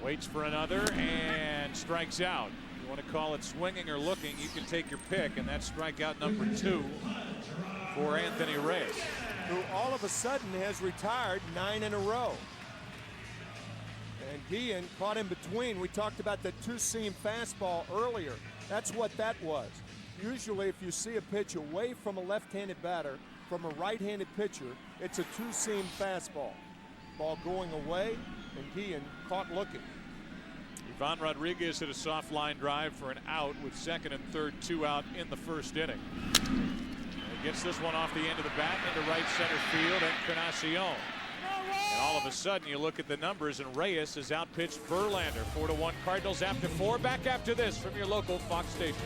Waits for another and strikes out. You want to call it swinging or looking, you can take your pick, and that's strikeout number 2 for Anthony Reyes, who all of a sudden has retired 9 in a row. And Guillen caught in between. We talked about the two-seam fastball earlier. That's what that was. Usually if you see a pitch away from a left-handed batter from a right-handed pitcher, it's a two-seam fastball. Ball going away, and Guillen caught looking. Ivan Rodriguez hit a soft line drive for an out with second and third, 2 out in the first inning. And he gets this one off the end of the bat into right center field, Encarnacion. And all of a sudden you look at the numbers and Reyes has outpitched Verlander. 4-1 Cardinals after 4. Back after this from your local Fox station.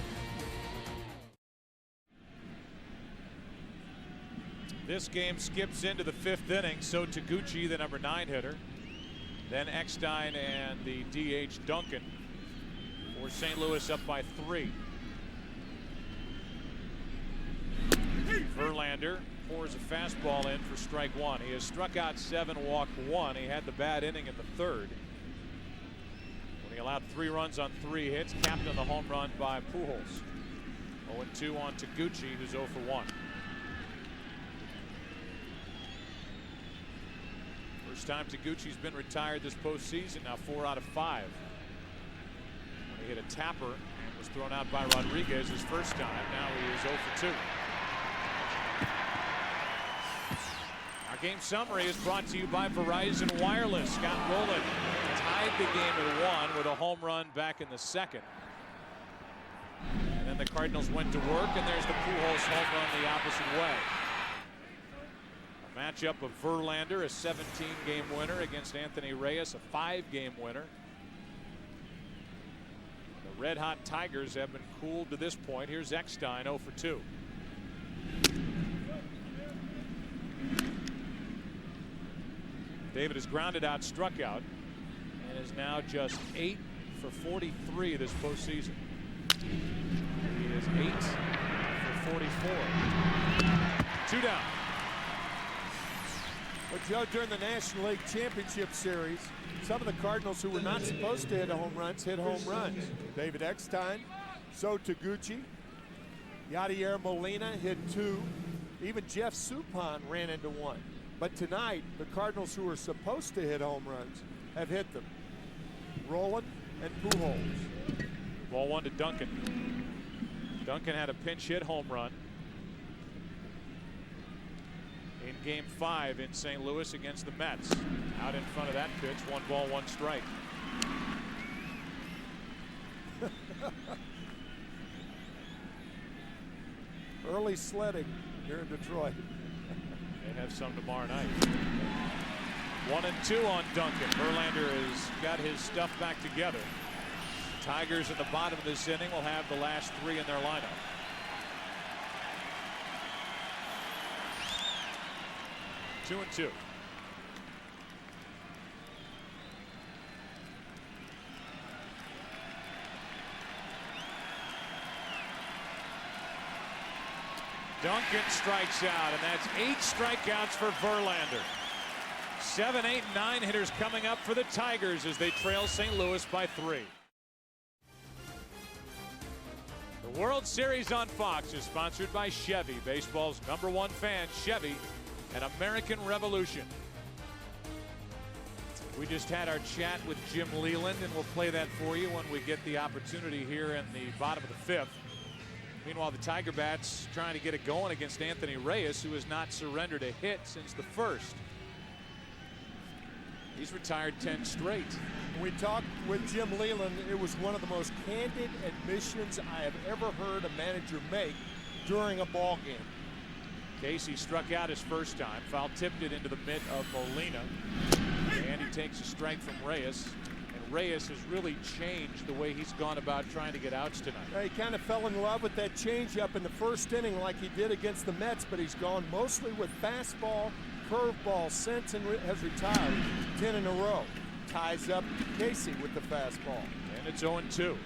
This game skips into the 5th inning. So Taguchi, the number 9 hitter. Then Eckstein and the DH Duncan. For St. Louis up by 3. Verlander pours a fastball in for strike 1. He has struck out 7, walked 1. He had the bad inning in the 3rd when he allowed 3 runs on 3 hits, capped on the home run by Pujols. 0-2 on Taguchi, who's 0 for 1. First time Taguchi's been retired this postseason, now 4 out of 5. When he hit a tapper and was thrown out by Rodriguez his first time. Now he is 0 for 2. Our game summary is brought to you by Verizon Wireless. Scott Rowland tied the game at 1 with a home run back in the 2nd. And then the Cardinals went to work, and there's the Pujols home run the opposite way. A matchup of Verlander, a 17-game winner, against Anthony Reyes, a 5-game winner. The red-hot Tigers have been cooled to this point. Here's Eckstein, 0 for 2. David has grounded out, struck out, and is now just 8 for 43 this postseason. He is 8 for 44. 2 down. Well, Joe, during the National League Championship Series, some of the Cardinals who were not supposed to hit home runs hit home runs. David Eckstein, So Taguchi, Yadier Molina hit 2. Even Jeff Suppan ran into 1. But tonight, the Cardinals who were supposed to hit home runs have hit them. Rowland and Pujols. Ball 1 to Duncan. Duncan had a pinch hit home run in Game 5 in St. Louis against the Mets. Out in front of that pitch, 1 ball, 1 strike. Early sledding here in Detroit. They have some tomorrow night. 1-2 on Duncan. Verlander has got his stuff back together. Tigers at the bottom of this inning will have the last 3 in their lineup. Two and 2. Duncan strikes out, and that's 8 strikeouts for Verlander. 7, 8, 9 hitters coming up for the Tigers as they trail St. Louis by 3. The World Series on Fox is sponsored by Chevy, baseball's #1 fan. Chevy, an American revolution. We just had our chat with Jim Leyland, and we'll play that for you when we get the opportunity here in the bottom of the 5th. Meanwhile, the Tiger Bats trying to get it going against Anthony Reyes, who has not surrendered a hit since the 1st. He's retired 10 straight. We talked with Jim Leyland. It was one of the most candid admissions I have ever heard a manager make during a ball game. Casey struck out his first time, foul tipped it into the mitt of Molina, and he takes a strike from Reyes. And Reyes has really changed the way he's gone about trying to get outs tonight. He kind of fell in love with that changeup in the first inning like he did against the Mets, but he's gone mostly with fastball, curveball since, and has retired 10 in a row. Ties up Casey with the fastball. And it's 0-2.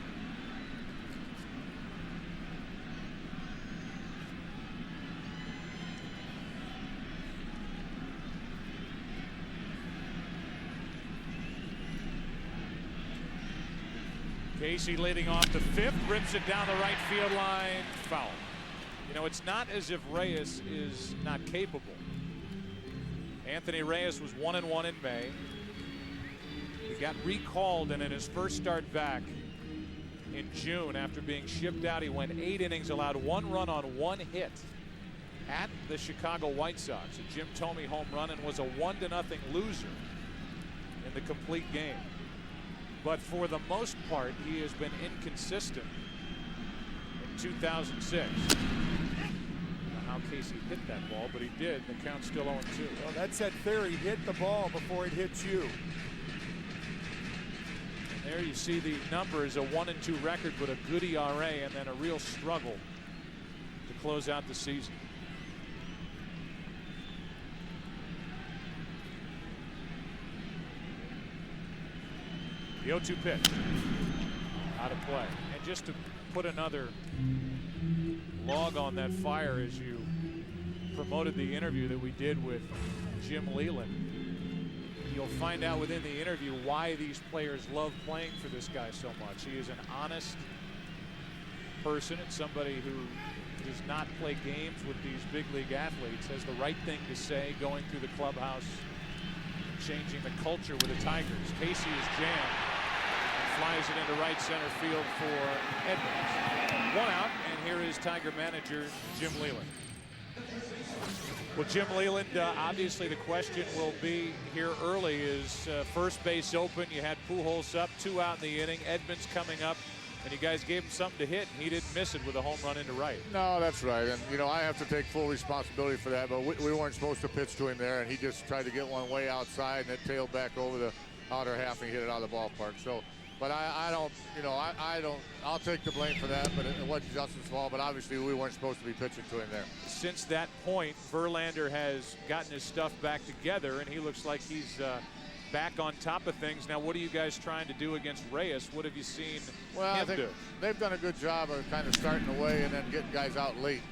Casey leading off the 5th, rips it down the right field line, foul. You know, it's not as if Reyes is not capable. Anthony Reyes was 1-1 in May. He got recalled, and in his first start back in June, after being shipped out, he went 8 innings, allowed 1 run on 1 hit at the Chicago White Sox. A Jim Thome home run, and was a 1-0 loser in the complete game. But for the most part, he has been inconsistent in 2006. How Casey hit that ball, but he did. The count's still 0-2. Well, that's that theory. Hit the ball before it hits you. And there you see the numbers, a 1-2 record, but a good ERA, and then a real struggle to close out the season. The 0-2 pitch. Out of play. And just to put another log on that fire, as you promoted the interview that we did with Jim Leyland, you'll find out within the interview why these players love playing for this guy so much. He is an honest person and somebody who does not play games with these big league athletes, has the right thing to say going through the clubhouse, changing the culture with the Tigers. Casey is jammed and flies it into right center field for Edmonds. 1 out, and here is Tiger manager Jim Leyland. Well, Jim Leyland, obviously the question will be here early is first base open. You had Pujols up, 2 out in the inning. Edmonds coming up, and you guys gave him something to hit, and he didn't miss it with a home run into right. No, that's right. And, you know, I have to take full responsibility for that, but we weren't supposed to pitch to him there, and he just tried to get one way outside, and it tailed back over the outer half, and he hit it out of the ballpark. So, but I don't, you know, I don't, I'll take the blame for that, but it wasn't Justin's fault, but obviously we weren't supposed to be pitching to him there. Since that point, Verlander has gotten his stuff back together, and he looks like he's back on top of things. Now, what are you guys trying to do against Reyes? What have you seen Well, him I think do? they've done a good job of kind of starting away and then getting guys out late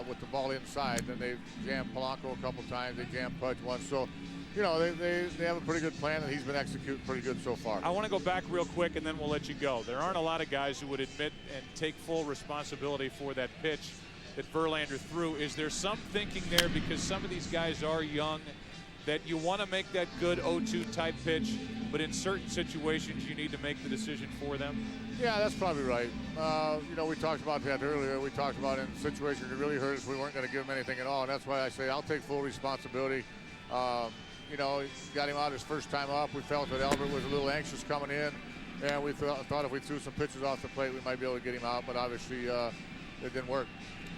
with the ball inside. Then they've jammed Polanco a couple times. They jammed Pudge once. So, you know, they have a pretty good plan, and he's been executing pretty good so far. I want to go back real quick, and then we'll let you go. There aren't a lot of guys who would admit and take full responsibility for that pitch that Verlander threw. Is there some thinking there, because some of these guys are young, that you want to make that good 0-2 type pitch, but in certain situations you need to make the decision for them? Yeah, that's probably right. You know, we talked about that earlier. We talked about in situations that really hurt us, we weren't going to give him anything at all, and that's why I say I'll take full responsibility. You know, got him out his first time up. We felt that Albert was a little anxious coming in, and we thought if we threw some pitches off the plate, we might be able to get him out, but obviously it didn't work.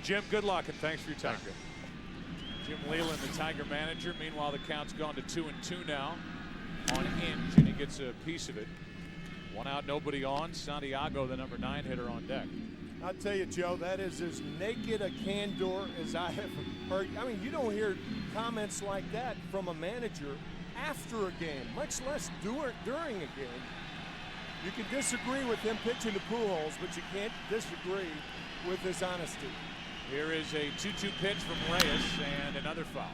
Jim, good luck, and thanks for your time. Thank you. Jim Leyland, the Tiger manager. Meanwhile, the count's gone to 2-2 now on Inge, and he gets a piece of it. 1 out, nobody on. Santiago, the number 9 hitter, on deck. I'll tell you, Joe, that is as naked a candor as I have heard. I mean, you don't hear comments like that from a manager after a game, much less during a game. You can disagree with him pitching to Pujols, but you can't disagree with his honesty. Here is a 2-2 pitch from Reyes, and another foul.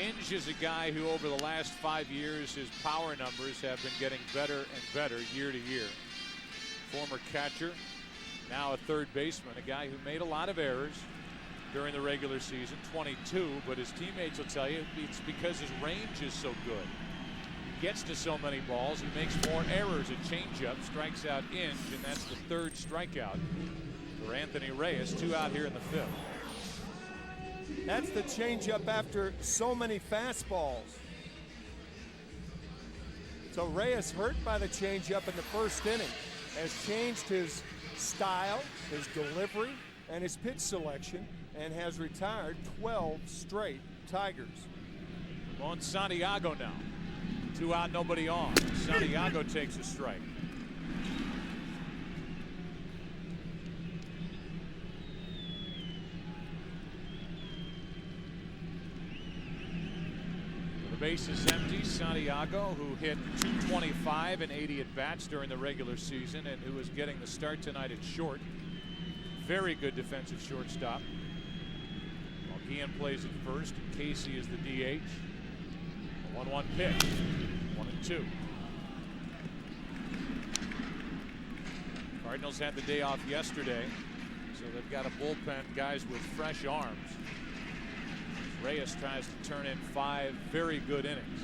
Inge is a guy who over the last 5 years, his power numbers have been getting better and better year to year. Former catcher, now a third baseman, a guy who made a lot of errors during the regular season, 22, but his teammates will tell you it's because his range is so good. He gets to so many balls, he makes more errors. A changeup strikes out Inge, and that's the 3rd strikeout for Anthony Reyes. 2 out here in the 5th. That's the changeup after so many fastballs. So Reyes, hurt by the changeup in the first inning, has changed his style, his delivery, and his pitch selection, and has retired 12 straight Tigers. On Santiago now. 2 out, nobody on. Santiago takes a strike. The base is empty. Santiago, who hit .225 and 80 at-bats during the regular season, and who is getting the start tonight at short. Very good defensive shortstop. While Guillen plays at first, and Casey is the DH. A 1-1 pitch. 1-2. Cardinals had the day off yesterday, so they've got a bullpen, guys with fresh arms. Reyes tries to turn in 5 very good innings.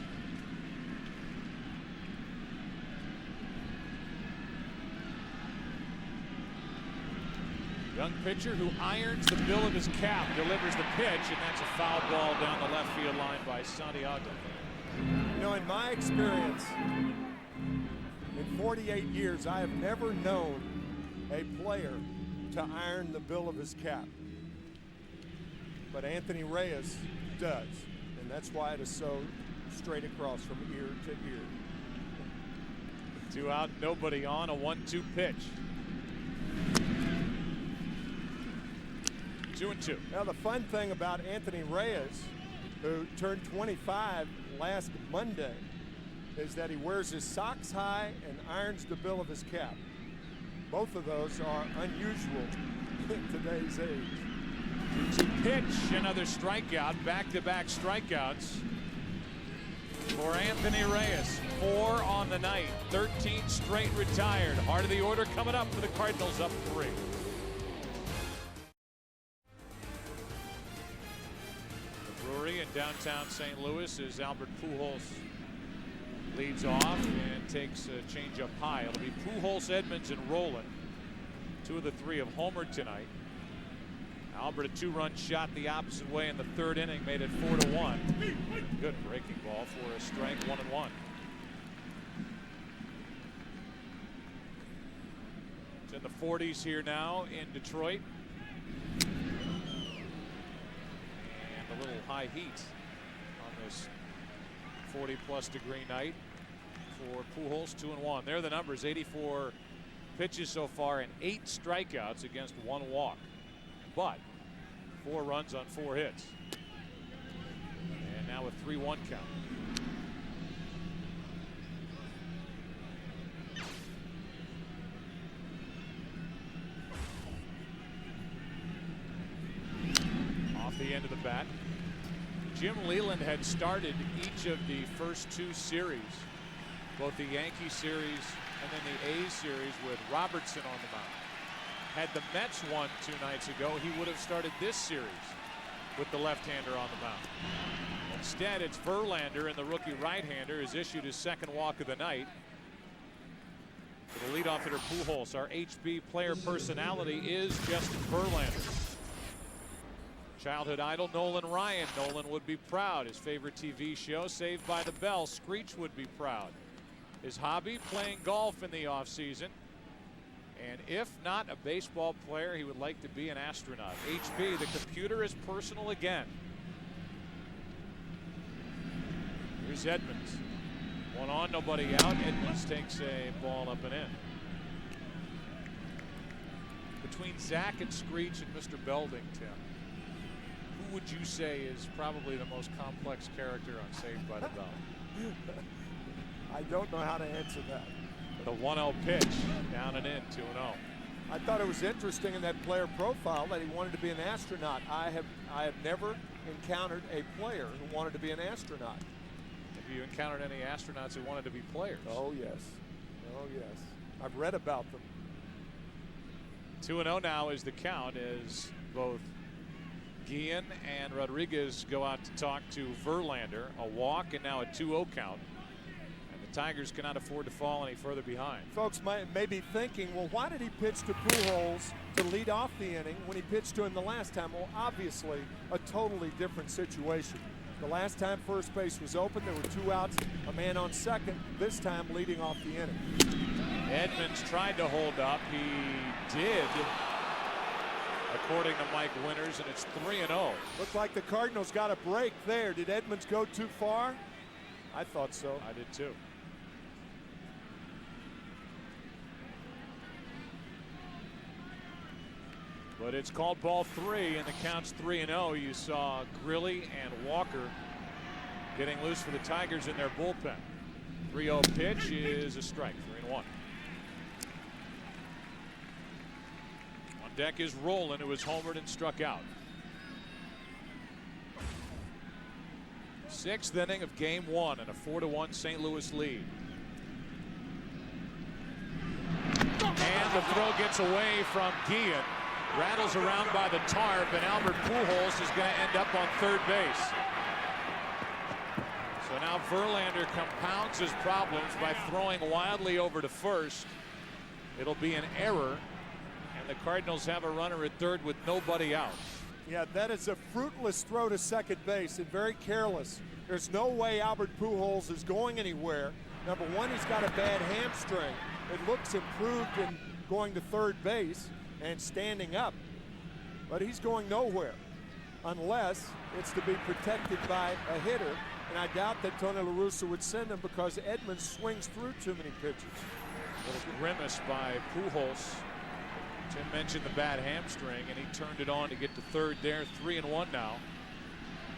Young pitcher who irons the bill of his cap, delivers the pitch, and that's a foul ball down the left field line by Santiago. You know, in my experience, in 48 years, I have never known a player to iron the bill of his cap. But Anthony Reyes does, and that's why it is so straight across from ear to ear. 2 out, nobody on, a 1-2 pitch. 2-2. Now the fun thing about Anthony Reyes, who turned 25 last Monday, is that he wears his socks high and irons the bill of his cap. Both of those are unusual in today's age. 2-2 pitch, another strikeout, back-to-back strikeouts for Anthony Reyes. 4 on the night, 13 straight retired. Heart of the order coming up for the Cardinals, up 3. The Brewery in downtown St. Louis as Albert Pujols leads off and takes a changeup high. It'll be Pujols, Edmonds, and Rolen. 2 of the 3 have homered tonight. Albert, a 2-run shot the opposite way in the 3rd inning, made it 4-1. Good breaking ball for a strike, 1-1. It's in the 40s here now in Detroit. And a little high heat on this 40-plus degree night for Pujols. 2-1. There are the numbers: 84 pitches so far and 8 strikeouts against 1 walk. But 4 runs on 4 hits. And now a 3-1 count. Off the end of the bat. Jim Leyland had started each of the first 2 series, both the Yankee series and then the A's series, with Robertson on the mound. Had the Mets won 2 nights ago, he would have started this series with the left-hander on the mound. Instead, it's Verlander, and the rookie right-hander has issued his 2nd walk of the night. For the leadoff hitter, Pujols, our HB player personality is Justin Verlander. Childhood idol Nolan Ryan. Nolan would be proud. His favorite TV show, Saved by the Bell. Screech would be proud. His hobby, playing golf in the offseason. And if not a baseball player, he would like to be an astronaut. HB, the computer is personal again. Here's Edmonds. 1 on, nobody out. Edmonds takes a ball up and in. Between Zach and Screech and Mr. Belding, Tim, who would you say is probably the most complex character on Saved by the Bell? I don't know how to answer that. The 1-0 pitch, down and in, 2-0. I thought it was interesting in that player profile that he wanted to be an astronaut. I have never encountered a player who wanted to be an astronaut. Have you encountered any astronauts who wanted to be players? Oh yes, oh yes. I've read about them. 2-0 now is the count as both Guillen and Rodriguez go out to talk to Verlander. A walk and now a 2-0 count. Tigers cannot afford to fall any further behind. Folks may be thinking, well, why did he pitch to Pujols to lead off the inning when he pitched to him the last time? Well, obviously, a totally different situation. The last time first base was open, there were 2 outs, a man on second, this time leading off the inning. Edmonds tried to hold up. He did, according to Mike Winters, and it's 3-0. Looked like the Cardinals got a break there. Did Edmonds go too far? I thought so. I did too. But it's called ball 3, and the count's 3-0. You saw Grilli and Walker getting loose for the Tigers in their bullpen. 3-0 pitch is a strike, 3-1. On deck is Rolen, who was homered and struck out. 6th inning of game 1 and a 4-1 St. Louis lead. And the throw gets away from Guillen. Rattles around by the tarp, and Albert Pujols is going to end up on 3rd base. So now Verlander compounds his problems by throwing wildly over to 1st. It'll be an error, and the Cardinals have a runner at third with nobody out. Yeah, that is a fruitless throw to second base and very careless. There's no way Albert Pujols is going anywhere. Number one, he's got a bad hamstring. It looks improved in going to third base and standing up, but he's going nowhere unless it's to be protected by a hitter, and I doubt that Tony La Russa would send him because Edmonds swings through too many pitches. A little grimace by Pujols. Tim mentioned the bad hamstring, and he turned it on to get to third there. 3-1 now.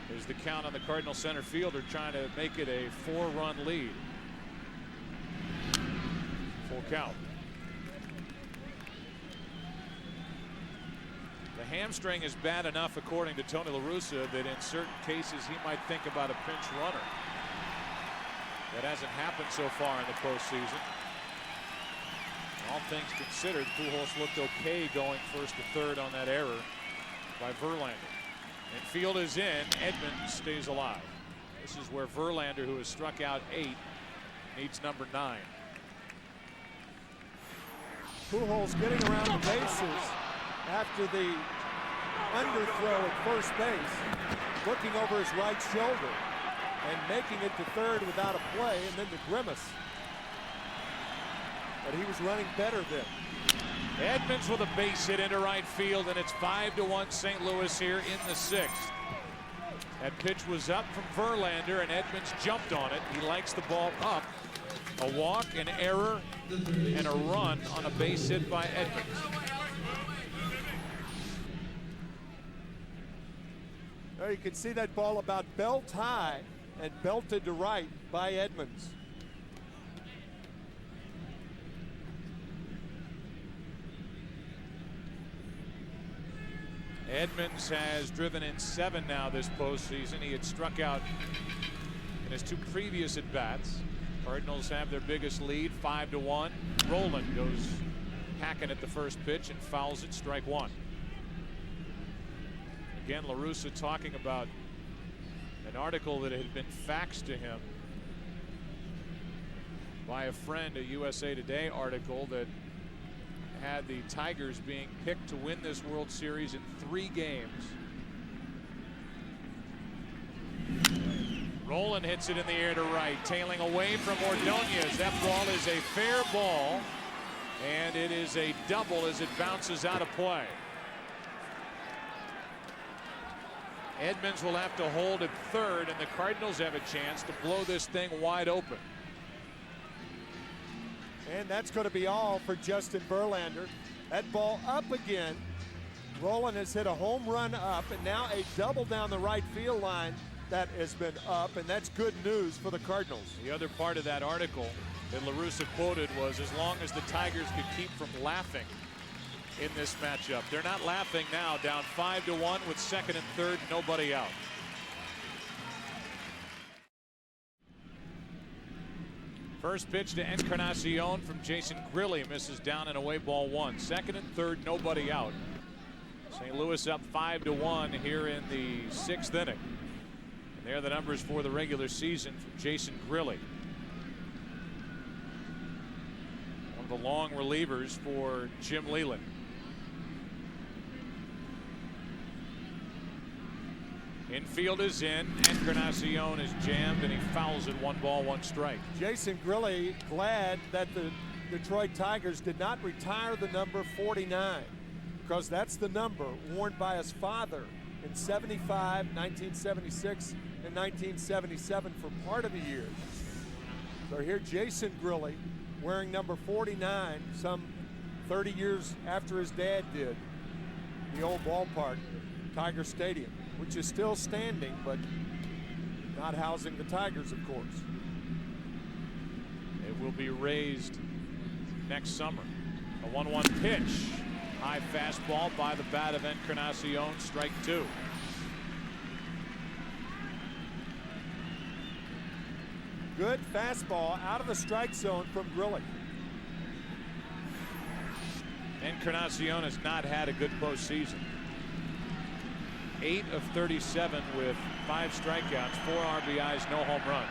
There's the count on the Cardinal center fielder, trying to make it a 4-run lead. Full count. The hamstring is bad enough, according to Tony La Russa, that in certain cases he might think about a pinch runner. That hasn't happened so far in the postseason. All things considered, Pujols looked okay going first to third on that error by Verlander. Infield is in. Edmonds stays alive. This is where Verlander, who has struck out 8, needs number 9. Pujols getting around the bases after the underthrow at first base, looking over his right shoulder and making it to third without a play, and then the grimace. But he was running better then. Edmonds with a base hit into right field, and it's 5-1 St. Louis here in the 6th. That pitch was up from Verlander, and Edmonds jumped on it. He likes the ball up. A walk, an error, and a run on a base hit by Edmonds. Well, you can see that ball about belt high and belted to right by Edmonds. Edmonds has driven in 7 now this postseason. He had struck out in his 2 previous at-bats. Cardinals have their biggest lead, 5-1. Rolen goes hacking at the first pitch and fouls it, strike 1. Again, La Russa talking about an article that had been faxed to him by a friend, a USA Today article that had the Tigers being picked to win this World Series in 3 games. Rolen hits it in the air to right, tailing away from Ordonez. That ball is a fair ball, and it is a double as it bounces out of play. Edmonds will have to hold at third, and the Cardinals have a chance to blow this thing wide open. And that's going to be all for Justin Verlander. That ball up again. Rolen has hit a home run up, and now a double down the right field line that has been up, and that's good news for the Cardinals. The other part of that article that La Russa quoted was, as long as the Tigers could keep from laughing in this matchup. They're not laughing now, down 5-1 with second and third, nobody out. First pitch to Encarnacion from Jason Grilli, misses down and away, ball 1. Second and third, nobody out. St. Louis up 5-1 here in the 6th inning. And there are the numbers for the regular season from Jason Grilli. One of the long relievers for Jim Leyland. Infield is in. Encarnacion is jammed, and he fouls it. 1 ball, 1 strike. Jason Grilli glad that the Detroit Tigers did not retire the number 49, because that's the number worn by his father in 75, 1976, and 1977 for part of the year. So here Jason Grilli wearing number 49 some 30 years after his dad did. The old ballpark, Tiger Stadium, which is still standing, but not housing the Tigers, of course. It will be raised next summer. A 1-1 pitch. High fastball by the bat of Encarnacion, strike 2. Good fastball out of the strike zone from Grilli. Encarnacion has not had a good postseason. 8 of 37 with 5 strikeouts, 4 RBIs, no home runs.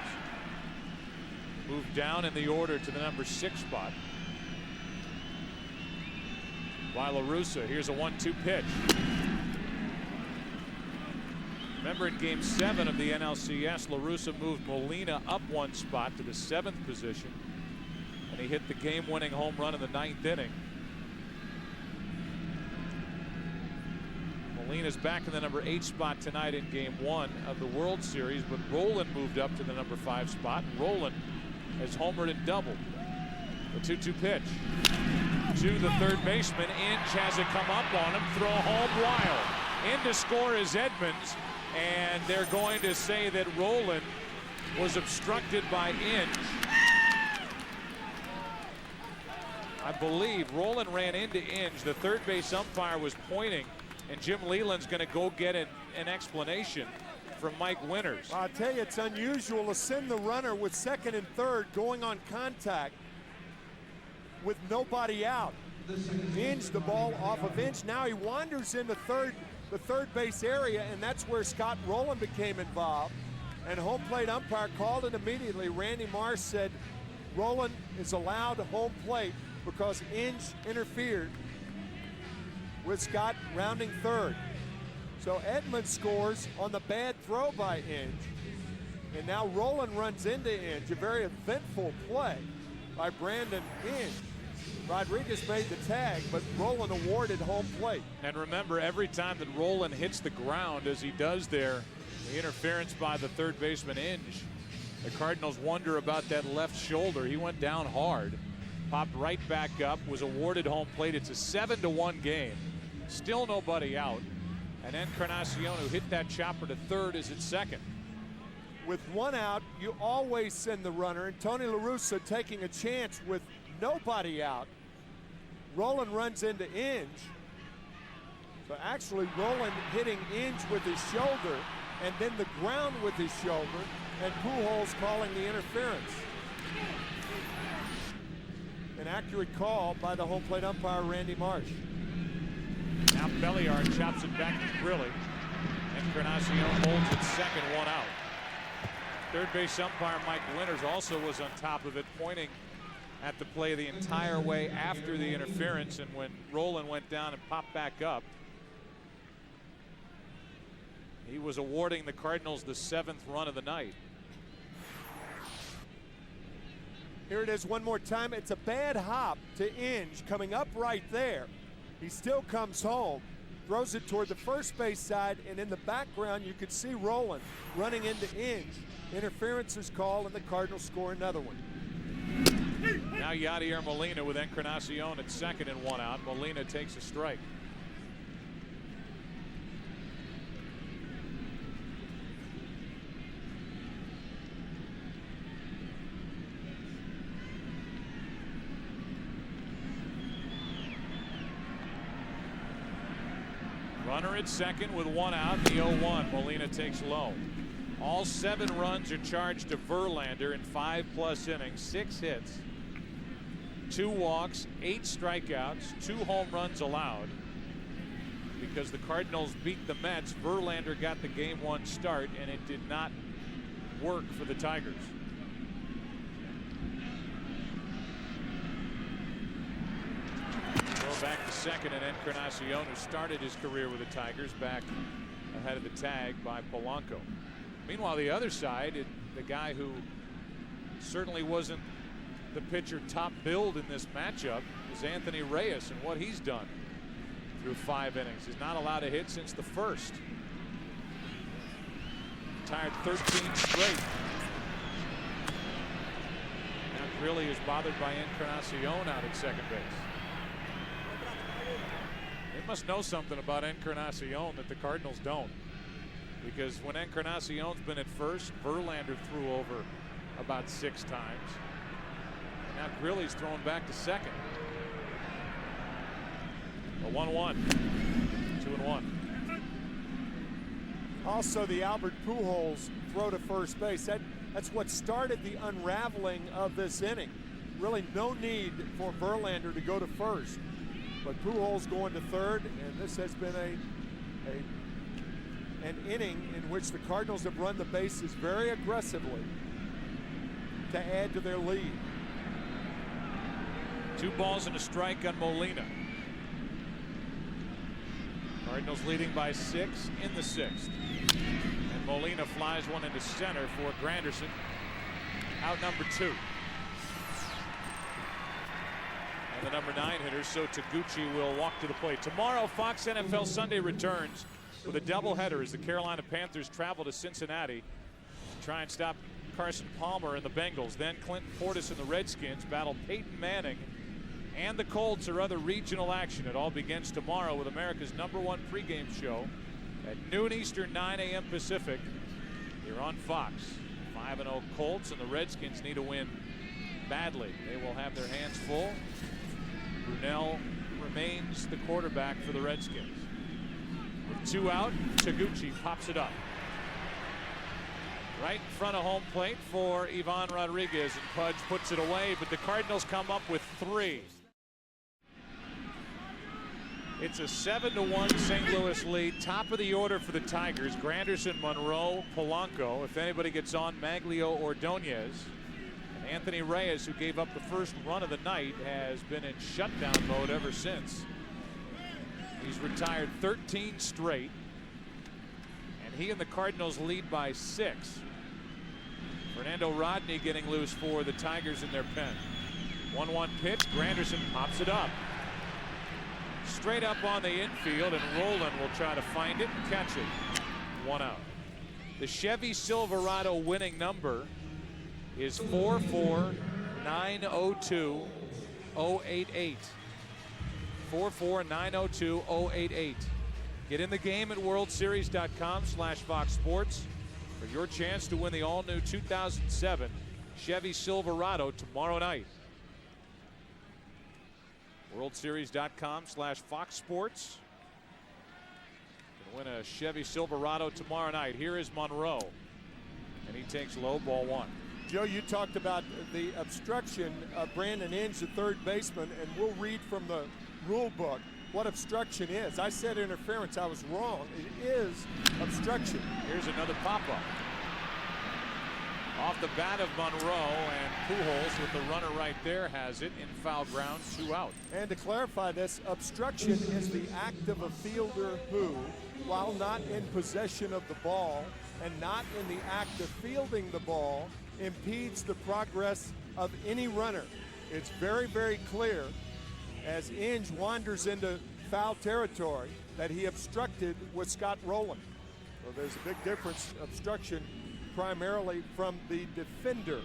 Moved down in the order to the number 6 spot. by La Russa. Here's a 1-2 pitch. Remember, in Game 7 of the NLCS, La Russa moved Molina up one spot to the 7th position, and he hit the game-winning home run in the 9th inning. Molina's back in the number 8 spot tonight in Game 1 of the World Series, but Rolen moved up to the number 5 spot. Rolen has homered and doubled. The 2-2 pitch to the third baseman. Inge has it come up on him. Throw home wild. In to score is Edmonds, and they're going to say that Rolen was obstructed by Inge. I believe Rolen ran into Inge. The third base umpire was pointing, and Jim Leland's going to go get an explanation from Mike Winters. I'll tell you, it's unusual to send the runner with second and third going on contact with nobody out. Inge the ball off of Inge. Now he wanders in the third base area, and that's where Scott Rolen became involved. And home plate umpire called it immediately. Randy Marsh said Rolen is allowed home plate because Inge interfered with Scott rounding third. So Edmonds scores on the bad throw by Inge. And now Rolen runs into Inge. A very eventful play by Brandon Inge. Rodriguez made the tag, but Rolen awarded home plate. And remember, every time that Rolen hits the ground, as he does there, the interference by the third baseman Inge, the Cardinals wonder about that left shoulder. He went down hard, popped right back up, was awarded home plate. It's a 7-1 game. Still nobody out. And Encarnacion, who hit that chopper to third, is at second. With one out, you always send the runner, and Tony La Russa taking a chance with nobody out. Rolen runs into Inge. So actually Rolen hitting Inge with his shoulder and then the ground with his shoulder, and Pujols calling the interference. An accurate call by the home plate umpire, Randy Marsh. Now Belliard chops it back to Grilli. Encarnacion holds it second, one out. Third base umpire Mike Winters also was on top of it, pointing at the play the entire way after the interference, and when Rolen went down and popped back up, he was awarding the Cardinals the 7th run of the night. Here it is one more time. It's a bad hop to Inge coming up right there. He still comes home, throws it toward the first base side, and in the background you could see Rolen running into Inge. Interference is called, and the Cardinals score another one. Now Yadier Molina with Encarnacion at second and one out. Molina takes a strike. Runner at second with one out, the 0-1. Molina takes low. All 7 runs are charged to Verlander in 5+ innings, 6 hits, 2 walks, 8 strikeouts, 2 home runs allowed. Because the Cardinals beat the Mets, Verlander got the Game 1 start, and it did not work for the Tigers. Throw back to second, and Encarnacion, who started his career with the Tigers, back ahead of the tag by Polanco. Meanwhile, the other side, the guy who certainly wasn't the pitcher top billed in this matchup is Anthony Reyes, and what he's done through 5 innings. He's not allowed a hit since the first. Retired 13 straight. Now Grilli is bothered by Encarnacion out at second base. They must know something about Encarnacion that the Cardinals don't. Because when Encarnacion's been at first, Verlander threw over about 6 times. And now Grilli's thrown back to second. A 1-1. 2-1. Also, the Albert Pujols throw to first base. That's what started the unraveling of this inning. Really no need for Verlander to go to first. But Pujols going to third, and this has been an inning in which the Cardinals have run the bases very aggressively to add to their lead. 2 balls and a strike on Molina. Cardinals leading by 6 in the 6th. And Molina flies one into center for Granderson. Out number 2. And the number 9 hitter, so Taguchi, will walk to the plate. Tomorrow, Fox NFL Sunday returns with a doubleheader as the Carolina Panthers travel to Cincinnati to try and stop Carson Palmer and the Bengals. Then Clinton Portis and the Redskins battle Peyton Manning and the Colts or other regional action. It all begins tomorrow with America's #1 pregame show at noon Eastern, 9 a.m. Pacific here on Fox. 5-0 Colts, and the Redskins need a win badly. They will have their hands full. Brunell remains the quarterback for the Redskins. With 2 out, Taguchi pops it up. Right in front of home plate for Ivan Rodriguez, and Pudge puts it away, but the Cardinals come up with 3. It's a 7-1 St. Louis lead. Top of the order for the Tigers: Granderson, Monroe, Polanco. If anybody gets on, Maglio, Ordonez. And Anthony Reyes, who gave up the first run of the night, has been in shutdown mode ever since. He's retired 13 straight, and he and the Cardinals lead by 6. Fernando Rodney getting loose for the Tigers in their pen. 1-1 pitch. Granderson pops it up. Straight up on the infield, and Roland will try to find it and catch it. 1 out. The Chevy Silverado winning number is 44902-088. 44902-088. Get in the game at worldseries.com/Fox Sports for your chance to win the all-new 2007 Chevy Silverado tomorrow night. worldseries.com/Fox Sports. Gonna win a Chevy Silverado tomorrow night. Here is Monroe, and he takes low, ball 1. Joe, you talked about the obstruction of Brandon Inge, the third baseman, and we'll read from the rule book what obstruction is. I said interference. I was wrong. It is obstruction. Here's another pop-up. Off the bat of Monroe, and Pujols with the runner right there has it in foul ground, 2 out. And to clarify this, obstruction is the act of a fielder who, while not in possession of the ball and not in the act of fielding the ball, impedes the progress of any runner. It's very, very clear as Inge wanders into foul territory that he obstructed with Scott Rowland. So there's a big difference. Obstruction primarily from the defender.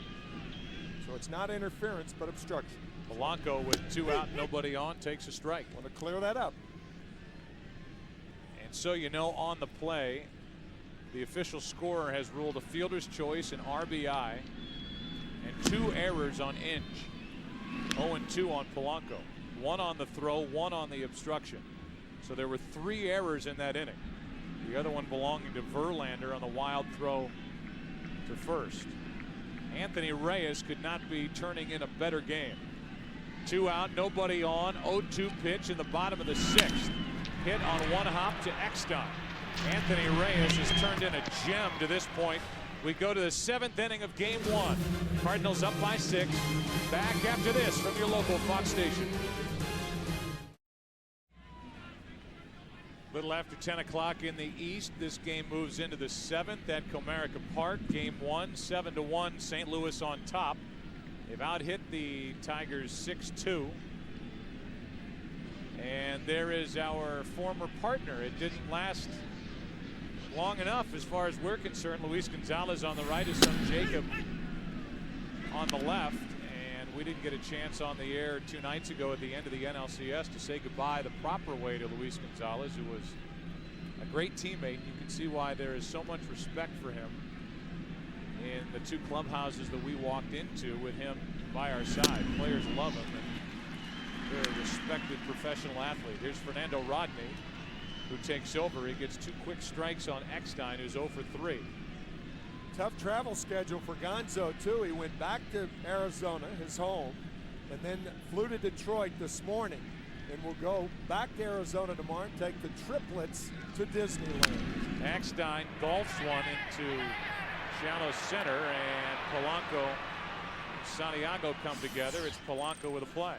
So it's not interference, but obstruction. Polanco with 2 out, nobody on, takes a strike. Want to clear that up. And so you know, on the play, the official scorer has ruled a fielder's choice, an RBI, and 2 errors on Inge. 0-2 on Polanco. 1 on the throw, 1 on the obstruction. So there were 3 errors in that inning. The other one belonging to Verlander on the wild throw to first. Anthony Reyes could not be turning in a better game. 2 out, nobody on. 0-2 pitch in the bottom of the 6th. Hit on 1 hop to Eckstein. Anthony Reyes has turned in a gem to this point. We go to the 7th inning of game 1. Cardinals up by 6. Back after this from your local Fox station. Little after 10 o'clock in the East, this game moves into the 7th at Comerica Park. Game 1, 7-1, St. Louis on top. They've out-hit the Tigers 6-2. And there is our former partner. It didn't last long enough as far as we're concerned. Luis Gonzalez on the right, his son Jacob on the left. And we didn't get a chance on the air 2 nights ago at the end of the NLCS to say goodbye the proper way to Luis Gonzalez, who was a great teammate. You can see why there is so much respect for him in the 2 clubhouses that we walked into with him by our side. Players love him, and very respected professional athlete. Here's Fernando Rodney, who takes over. He gets 2 quick strikes on Eckstein, who's 0 for 3. Tough travel schedule for Gonzo, too. He went back to Arizona, his home, and then flew to Detroit this morning, and will go back to Arizona tomorrow and take the triplets to Disneyland. Eckstein golfs one into shallow center, and Polanco and Santiago come together. It's Polanco with a play.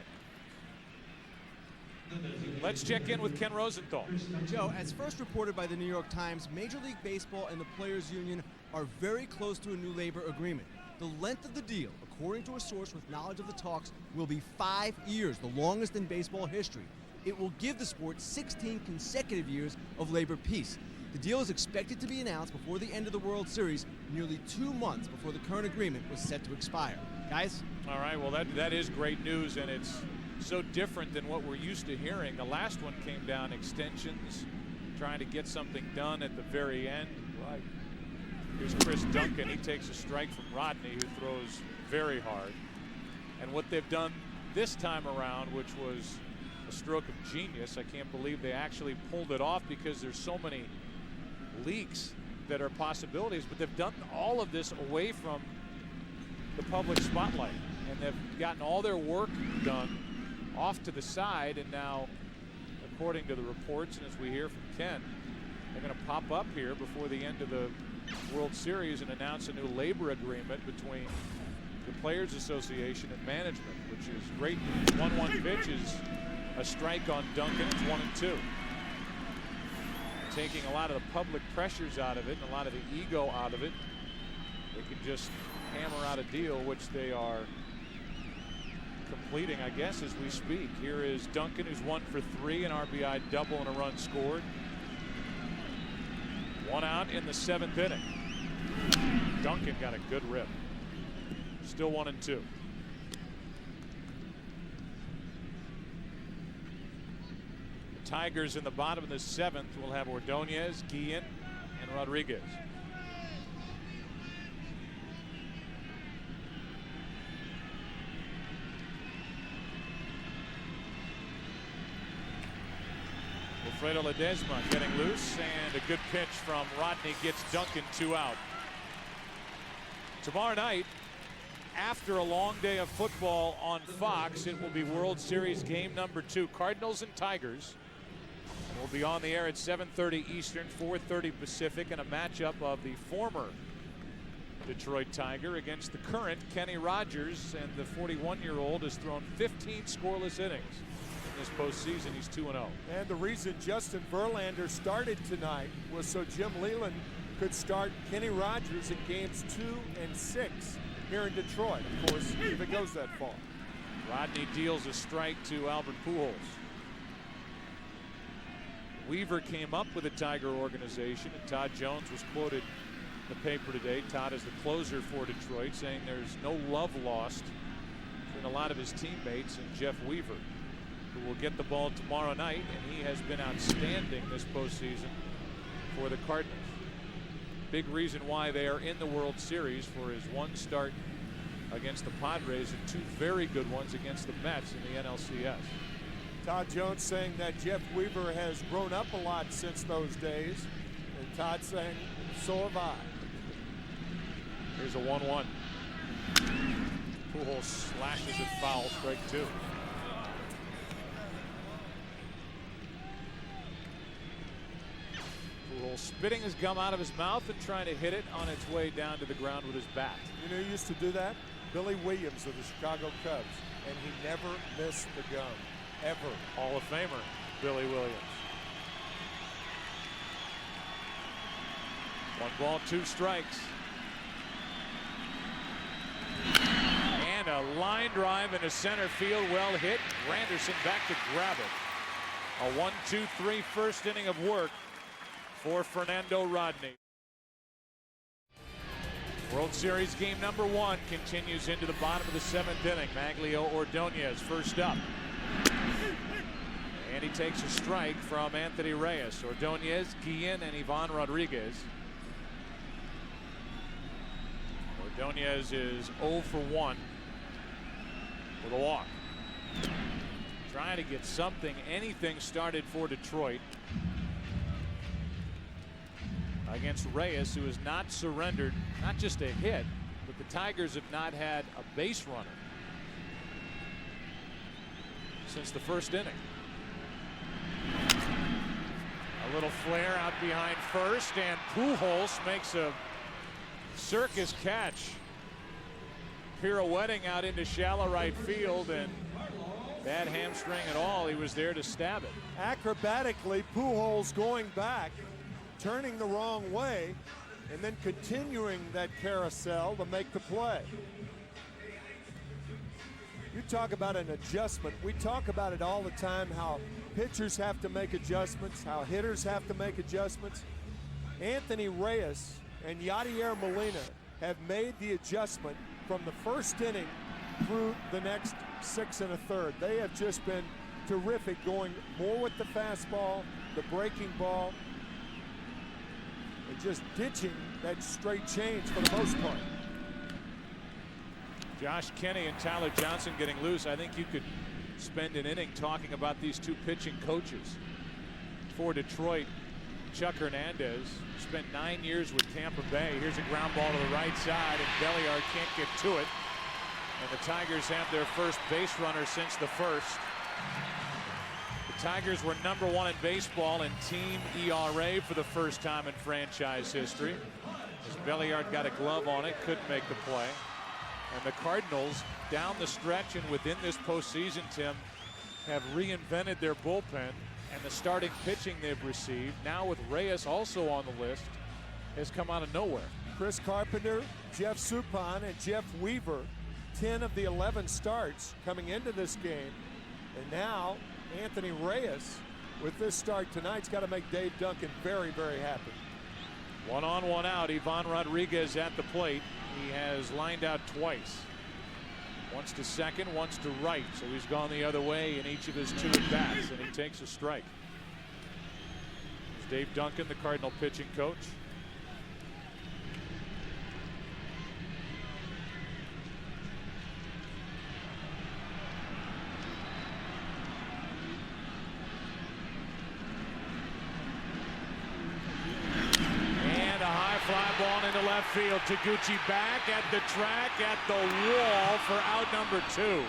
Let's check in with Ken Rosenthal. Joe, as first reported by the New York Times, Major League Baseball and the Players Union are very close to a new labor agreement. The length of the deal, according to a source with knowledge of the talks, will be 5 years, the longest in baseball history. It will give the sport 16 consecutive years of labor peace. The deal is expected to be announced before the end of the World Series, nearly 2 months before the current agreement was set to expire. Guys? All right, well, that is great news, and it's so different than what we're used to hearing. The last one came down extensions, trying to get something done at the very end. Right. Here's Chris Duncan. He takes a strike from Rodney, who throws very hard. And what they've done this time around, which was a stroke of genius, I can't believe they actually pulled it off because there's so many leaks that are possibilities, but they've done all of this away from the public spotlight, and they've gotten all their work done off to the side, and now, according to the reports and as we hear from Ken, they're going to pop up here before the end of the World Series and announce a new labor agreement between the Players Association and management, which is great news. 1-1 pitch is a strike on Duncan. It's 1-2. Taking a lot of the public pressures out of it and a lot of the ego out of it. They can just hammer out a deal, which they are completing, I guess, as we speak. Here is Duncan, who's 1 for 3, an RBI double and a run scored. 1 out in the 7th inning. Duncan got a good rip. Still 1-2. The Tigers in the bottom of the 7th will have Ordonez, Guillen, and Rodriguez. Wilfredo Ledesma getting loose, and a good pitch from Rodney gets Duncan 2 out. Tomorrow night, after a long day of football on Fox, it will be World Series game number 2. Cardinals and Tigers will be on the air at 7:30 Eastern, 4:30 Pacific, in a matchup of the former Detroit Tiger against the current Kenny Rogers, and the 41-year-old has thrown 15 scoreless innings in this postseason. He's 2-0. And the reason Justin Verlander started tonight was so Jim Leyland could start Kenny Rogers in games 2 and 6 here in Detroit, of course, if it goes that far. Rodney deals a strike to Albert Pujols. Weaver came up with the Tiger organization, and Todd Jones was quoted in the paper today. Todd is the closer for Detroit, saying there's no love lost between a lot of his teammates and Jeff Weaver, who will get the ball tomorrow night, and he has been outstanding this postseason for the Cardinals. Big reason why they are in the World Series, for his 1 start against the Padres and 2 very good ones against the Mets in the NLCS. Todd Jones saying that Jeff Weaver has grown up a lot since those days, and Todd saying, so have I. Here's a 1-1. Pujols slashes it foul, strike 2. Pujols spitting his gum out of his mouth and trying to hit it on its way down to the ground with his bat. You know who used to do that? Billy Williams of the Chicago Cubs, and he never missed the gum, ever. Hall of Famer Billy Williams. 1 ball, 2 strikes. And a line drive into center field, well hit. Granderson back to grab it. A 1-2-3 first inning of work for Fernando Rodney. World Series game number 1 continues into the bottom of the 7th inning. Maglio Ordonez first up. And he takes a strike from Anthony Reyes. Ordonez, Guillen, and Ivan Rodriguez. Ordonez is 0 for 1 with a walk. Trying to get something, anything started for Detroit against Reyes, who has not surrendered, not just a hit, but the Tigers have not had a base runner since the first inning. A little flare out behind first, and Pujols makes a circus catch, pirouetting out into shallow right field, and bad hamstring at all. He was there to stab it. Acrobatically, Pujols going back, turning the wrong way, and then continuing that carousel to make the play. You talk about an adjustment. We talk about it all the time, how pitchers have to make adjustments, how hitters have to make adjustments. Anthony Reyes and Yadier Molina have made the adjustment from the first inning through the next 6 1/3. They have just been terrific, going more with the fastball, the breaking ball, and just ditching that straight change for the most part. Josh Kenny and Tyler Johnson getting loose. I think you could spend an inning talking about these two pitching coaches. For Detroit, Chuck Hernandez spent 9 years with Tampa Bay. Here's a ground ball to the right side, and Belliard can't get to it. And the Tigers have their first base runner since the first. The Tigers were #1 in baseball in team ERA for the first time in franchise history. As Belliard got a glove on it, couldn't make the play. And the Cardinals, down the stretch and within this postseason, Tim, have reinvented their bullpen, and the starting pitching they've received, now with Reyes also on the list, has come out of nowhere. Chris Carpenter, Jeff Suppan, and Jeff Weaver, 10 of the 11 starts coming into this game. And now Anthony Reyes, with this start tonight's got to make Dave Duncan very, very happy. 1 on, 1 out. Ivan Rodriguez at the plate. He has lined out twice. Once to second, once to right. So he's gone the other way in each of his 2 at-bats, and he takes a strike. There's Dave Duncan, the Cardinal pitching coach. Left field. Taguchi back at the track, at the wall for out number 2.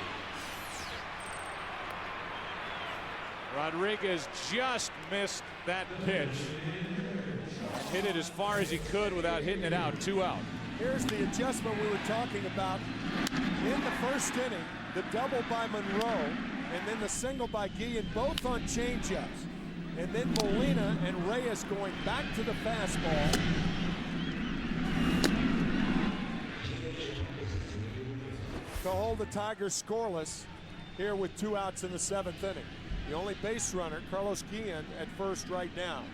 Rodriguez just missed that pitch. Hit it as far as he could without hitting it out. 2 out. Here's the adjustment we were talking about in the first inning. The double by Monroe and then the single by Guillen, both on changeups. And then Molina and Reyes going back to the fastball. To hold the Tigers scoreless here with 2 outs in the 7th inning. The only base runner, Carlos Guillen, at first right now.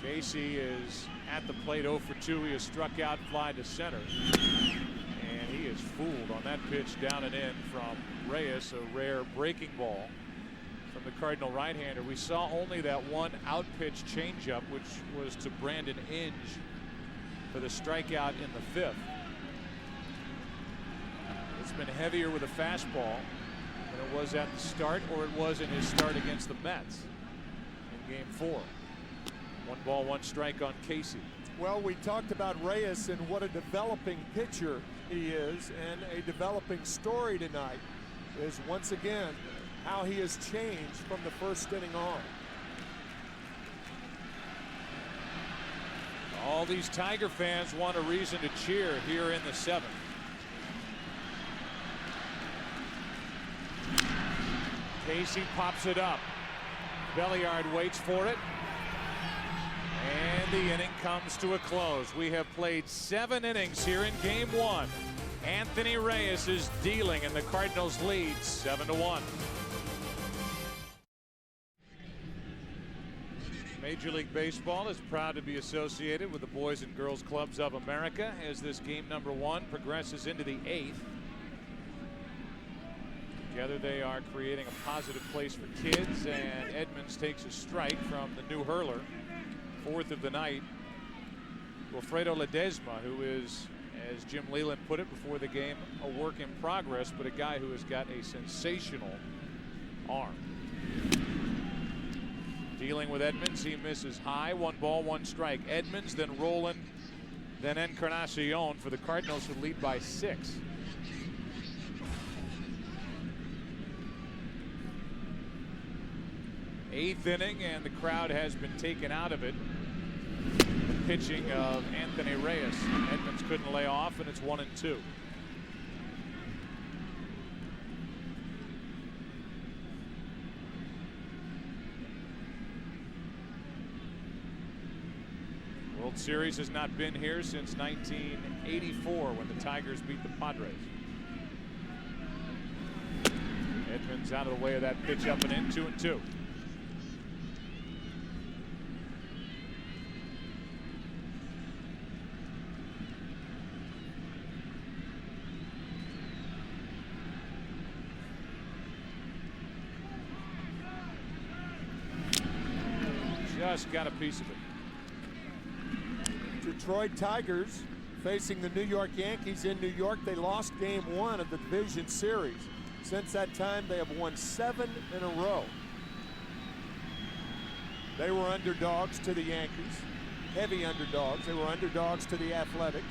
Casey is at the plate 0 for 2. He has struck out, fly to center. And he is fooled on that pitch down and in from Reyes, a rare breaking ball from the Cardinal right-hander. We saw only that one out pitch changeup, which was to Brandon Inge for the strikeout in the 5th. It's been heavier with a fastball than it was at the start, or it was in his start against the Mets in Game 4. 1 ball, 1 strike on Casey. Well, we talked about Reyes and what a developing pitcher he is, and a developing story tonight is once again how he has changed from the first inning on. All these Tiger fans want a reason to cheer here in the 7th. Casey pops it up. Belliard waits for it. And the inning comes to a close. We have played 7 innings here in Game 1. Anthony Reyes is dealing, and the Cardinals lead 7-1. Major League Baseball is proud to be associated with the Boys and Girls Clubs of America as this game number 1 progresses into the 8th. Together they are creating a positive place for kids, and Edmonds takes a strike from the new hurler. 4th of the night, Wilfredo Ledesma, who is, as Jim Leyland put it before the game, a work in progress, but a guy who has got a sensational arm. Dealing with Edmonds, he misses high. 1 ball, 1 strike. Edmonds, then Roland, then Encarnacion for the Cardinals, who lead by 6. Eighth inning, and the crowd has been taken out of it. The pitching of Anthony Reyes. Edmonds couldn't lay off, and it's 1-2. World Series has not been here since 1984 when the Tigers beat the Padres. Edmonds out of the way of that pitch, up and in, 2-2. Just got a piece of it. Detroit Tigers facing the New York Yankees in New York. They lost game 1 of the division series. Since that time, they have won 7 in a row. They were underdogs to the Yankees, heavy underdogs. They were underdogs to the Athletics.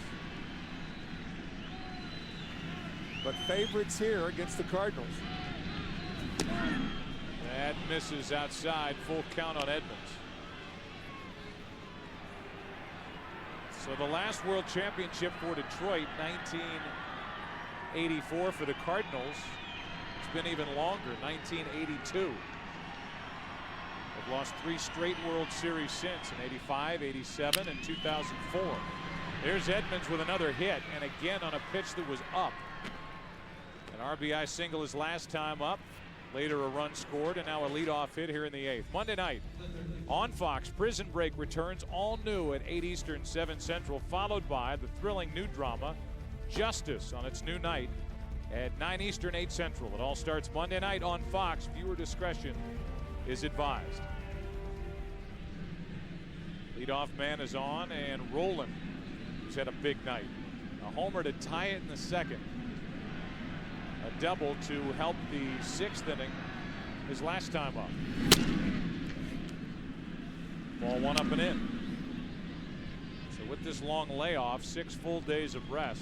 But favorites here against the Cardinals. That misses outside, full count on Edmonds. So the last World Championship for Detroit, 1984 for the Cardinals. It's been even longer, 1982. They've lost 3 straight World Series since, in 85, 87, and 2004. There's Edmonds with another hit, and again on a pitch that was up. An RBI single his last time up. Later a run scored, and now a leadoff hit here in the 8th. Monday night on Fox, Prison Break returns all new at 8 Eastern, 7 Central, followed by the thrilling new drama Justice on its new night at 9 Eastern, 8 Central. It all starts Monday night on Fox. Viewer discretion is advised. Leadoff man is on, and Rolen, who's had a big night. A homer to tie it in the 2nd. A double to help the 6th inning his last time up. Ball 1 up and in. So with this long layoff, 6 full days of rest,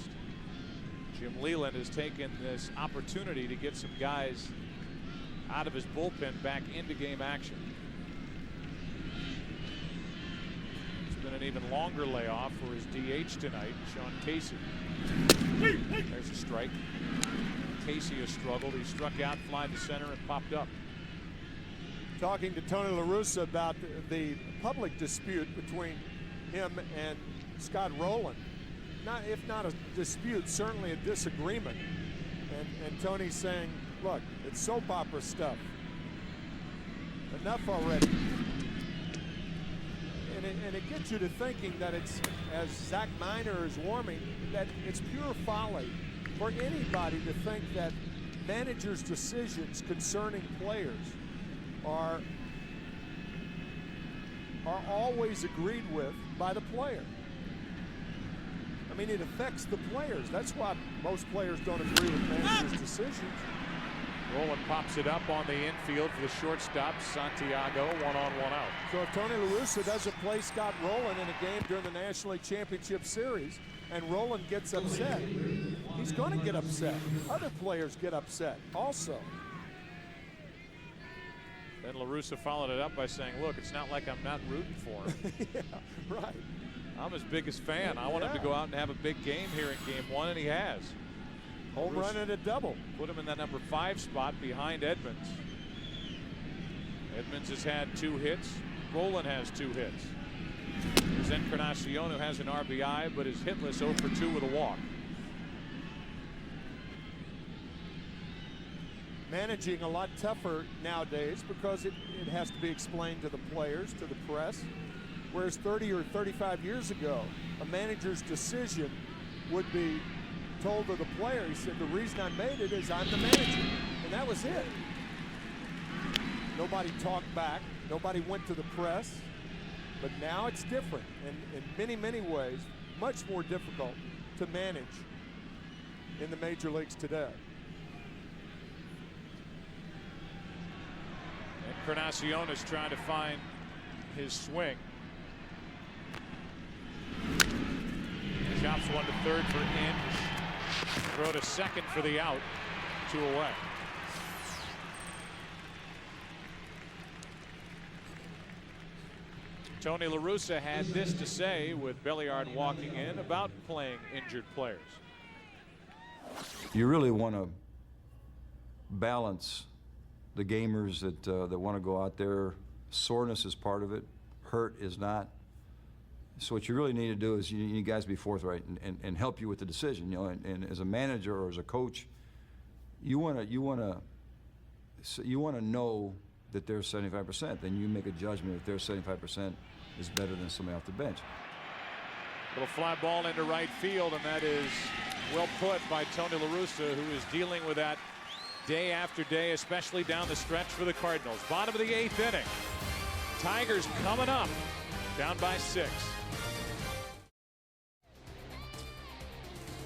Jim Leyland has taken this opportunity to get some guys out of his bullpen back into game action. It's been an even longer layoff for his DH tonight, Sean Casey. There's a strike. Casey has struggled. He struck out, fly to center, and popped up. Talking to Tony La Russa about the public dispute between him and Scott Rolen. If not a dispute, certainly a disagreement. And Tony's saying, look, it's soap opera stuff. Enough already. And it gets you to thinking that it's, as Zach Miner is warming, that it's pure folly for anybody to think that managers' decisions concerning players are always agreed with by the player. I mean, it affects the players. That's why most players don't agree with managers' decisions. Rolen pops it up on the infield for the shortstop, Santiago, 1 on, 1 out. So if Tony La Russa doesn't play Scott Rolen in a game during the National League Championship Series and Rolen gets upset, he's going to get upset. Other players get upset also. Then La Russa followed it up by saying, look, it's not like I'm not rooting for him. Yeah, right. I'm his biggest fan. I want him to go out and have a big game here in game 1, and he has. Home run and a double. Put him in that number 5 spot behind Edmonds. Edmonds has had 2 hits. Rolen has 2 hits. There's Encarnacion, who has an RBI, but is hitless, 0 for 2 with a walk. Managing a lot tougher nowadays because it has to be explained to the players, to the press. Whereas 30 or 35 years ago, a manager's decision would be told to the player. He said, the reason I made it is I'm the manager. And that was it. Nobody talked back. Nobody went to the press. But now it's different. And in many, many ways, much more difficult to manage in the major leagues today. Encarnacion is trying to find his swing. Chops 1 to 3rd for Inge. Throw to 2nd for the out. 2 away. Tony La Russa had this to say with Belliard walking in about playing injured players. You really want to balance the gamers that want to go out there. Soreness is part of it. Hurt is not. So what you really need to do is you need guys to be forthright and help you with the decision. You know, and as a manager or as a coach, you want to know that they're 75%. Then you make a judgment if their 75% is better than somebody off the bench. Little fly ball into right field, and that is well put by Tony La Russa, who is dealing with that day after day, especially down the stretch for the Cardinals. Bottom of the 8th inning. Tigers coming up, down by 6.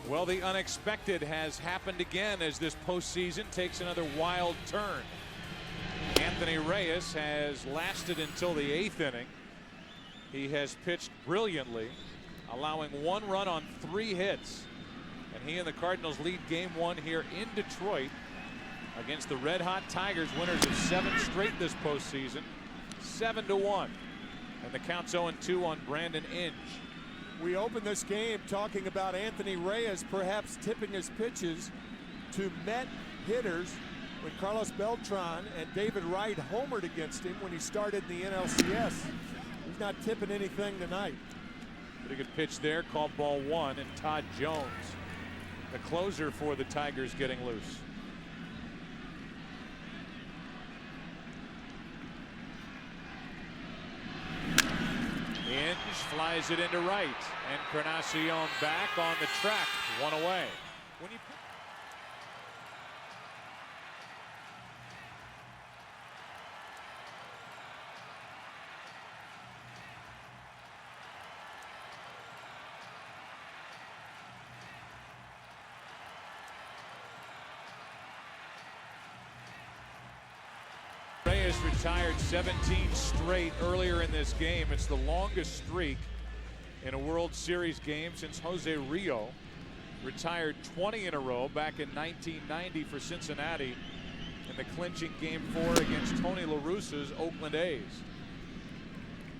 Well, the unexpected has happened again as this postseason takes another wild turn. Anthony Reyes has lasted until the 8th inning. He has pitched brilliantly, allowing 1 run on 3 hits. And he and the Cardinals lead game 1 here in Detroit against the red-hot Tigers, winners of 7 straight this postseason, 7-1. And the count's 0-2 on Brandon Inge. We opened this game talking about Anthony Reyes perhaps tipping his pitches to Met hitters when Carlos Beltran and David Wright homered against him when he started in the NLCS. He's not tipping anything tonight. Pretty good pitch there, called ball 1, and Todd Jones, the closer for the Tigers, getting loose. Inge flies it into right, and Encarnacion back on the track, 1 away. When you Reyes retired 17 straight earlier in this game. It's the longest streak in a World Series game since Jose Rio retired 20 in a row back in 1990 for Cincinnati in the clinching Game 4 against Tony La Russa's Oakland A's.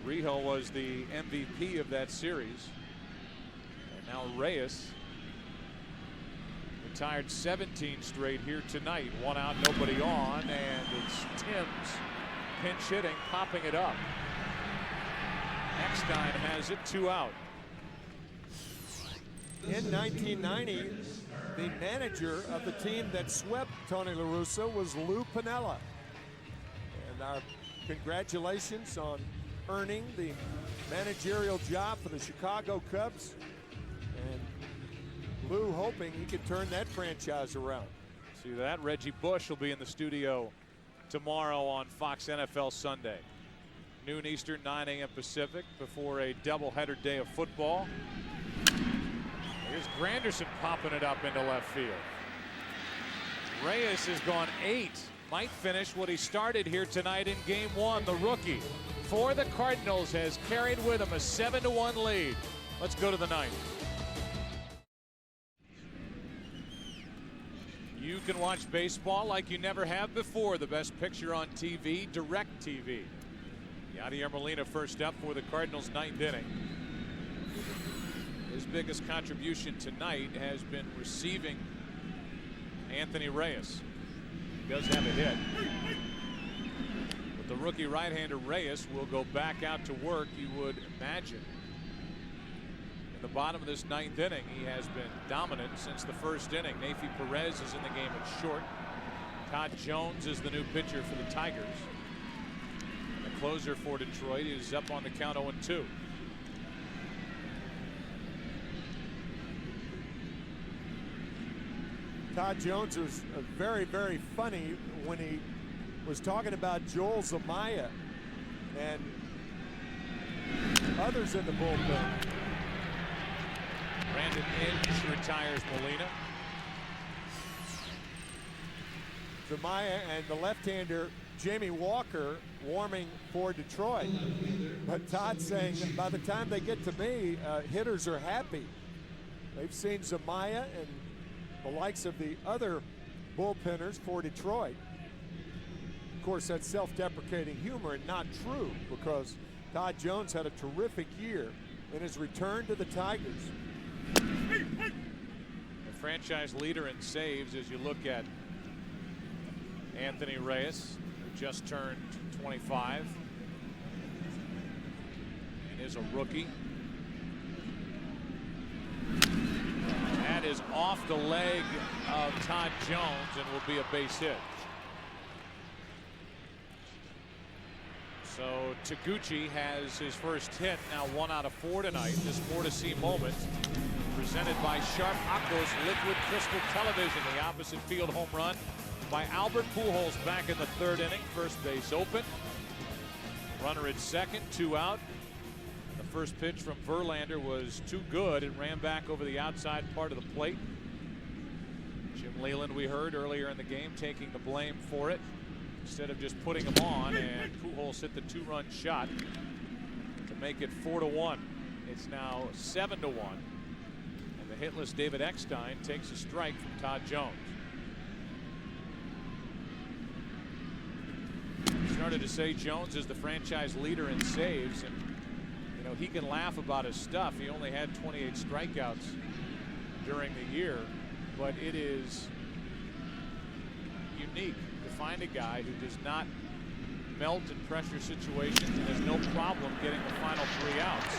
Rio was the MVP of that series. And now Reyes retired 17 straight here tonight. 1 out, nobody on, and it's Timms pinch hitting, popping it up. Eckstein has it, 2 out. In 1990, the manager of the team that swept Tony La Russa was Lou Piniella. And our congratulations on earning the managerial job for the Chicago Cubs. And Lou hoping he could turn that franchise around. See that? Reggie Bush will be in the studio tomorrow on Fox NFL Sunday. Noon Eastern, 9 a.m. Pacific, before a doubleheader day of football. Here's Granderson popping it up into left field. Reyes has gone 8. Might finish what he started here tonight in game 1. The rookie for the Cardinals has carried with him a 7-1 lead. Let's go to the 9th. You can watch baseball like you never have before. The best picture on TV, DirecTV. Yadier Molina first up for the Cardinals' 9th inning. His biggest contribution tonight has been receiving Anthony Reyes. He does have a hit. But the rookie right-hander Reyes will go back out to work, you would imagine. In the bottom of this 9th inning, he has been dominant since the first inning. Neifi Perez is in the game at short. Todd Jones is the new pitcher for the Tigers. And the closer for Detroit is up on the count 0-2. Todd Jones was very, very funny when he was talking about Joel Zamaya and others in the bullpen. Brandon Inge retires Molina. Zamaya and the left-hander Jamie Walker warming for Detroit. But Todd saying by the time they get to me, hitters are happy. They've seen Zamaya and the likes of the other bullpenners for Detroit. Of course, that's self-deprecating humor and not true, because Todd Jones had a terrific year in his return to the Tigers. The franchise leader in saves as you look at Anthony Reyes, who just turned 25 and is a rookie. That is off the leg of Todd Jones and will be a base hit. So Taguchi has his first hit, now 1 out of 4 tonight. This more to see moment presented by Sharp Aquos Liquid Crystal Television. The opposite field home run by Albert Pujols back in the 3rd inning. First base open. Runner at second, 2 out. The first pitch from Verlander was too good. It ran back over the outside part of the plate. Jim Leyland, we heard earlier in the game, taking the blame for it instead of just putting him on, and Pujols hit the 2-run shot to make it 4-1. It's now 7-1, and the hitless David Eckstein takes a strike from Todd Jones. Started to say Jones is the franchise leader in saves, and you know he can laugh about his stuff. He only had 28 strikeouts during the year, but it is unique to find a guy who does not melt in pressure situations and has no problem getting the final 3 outs.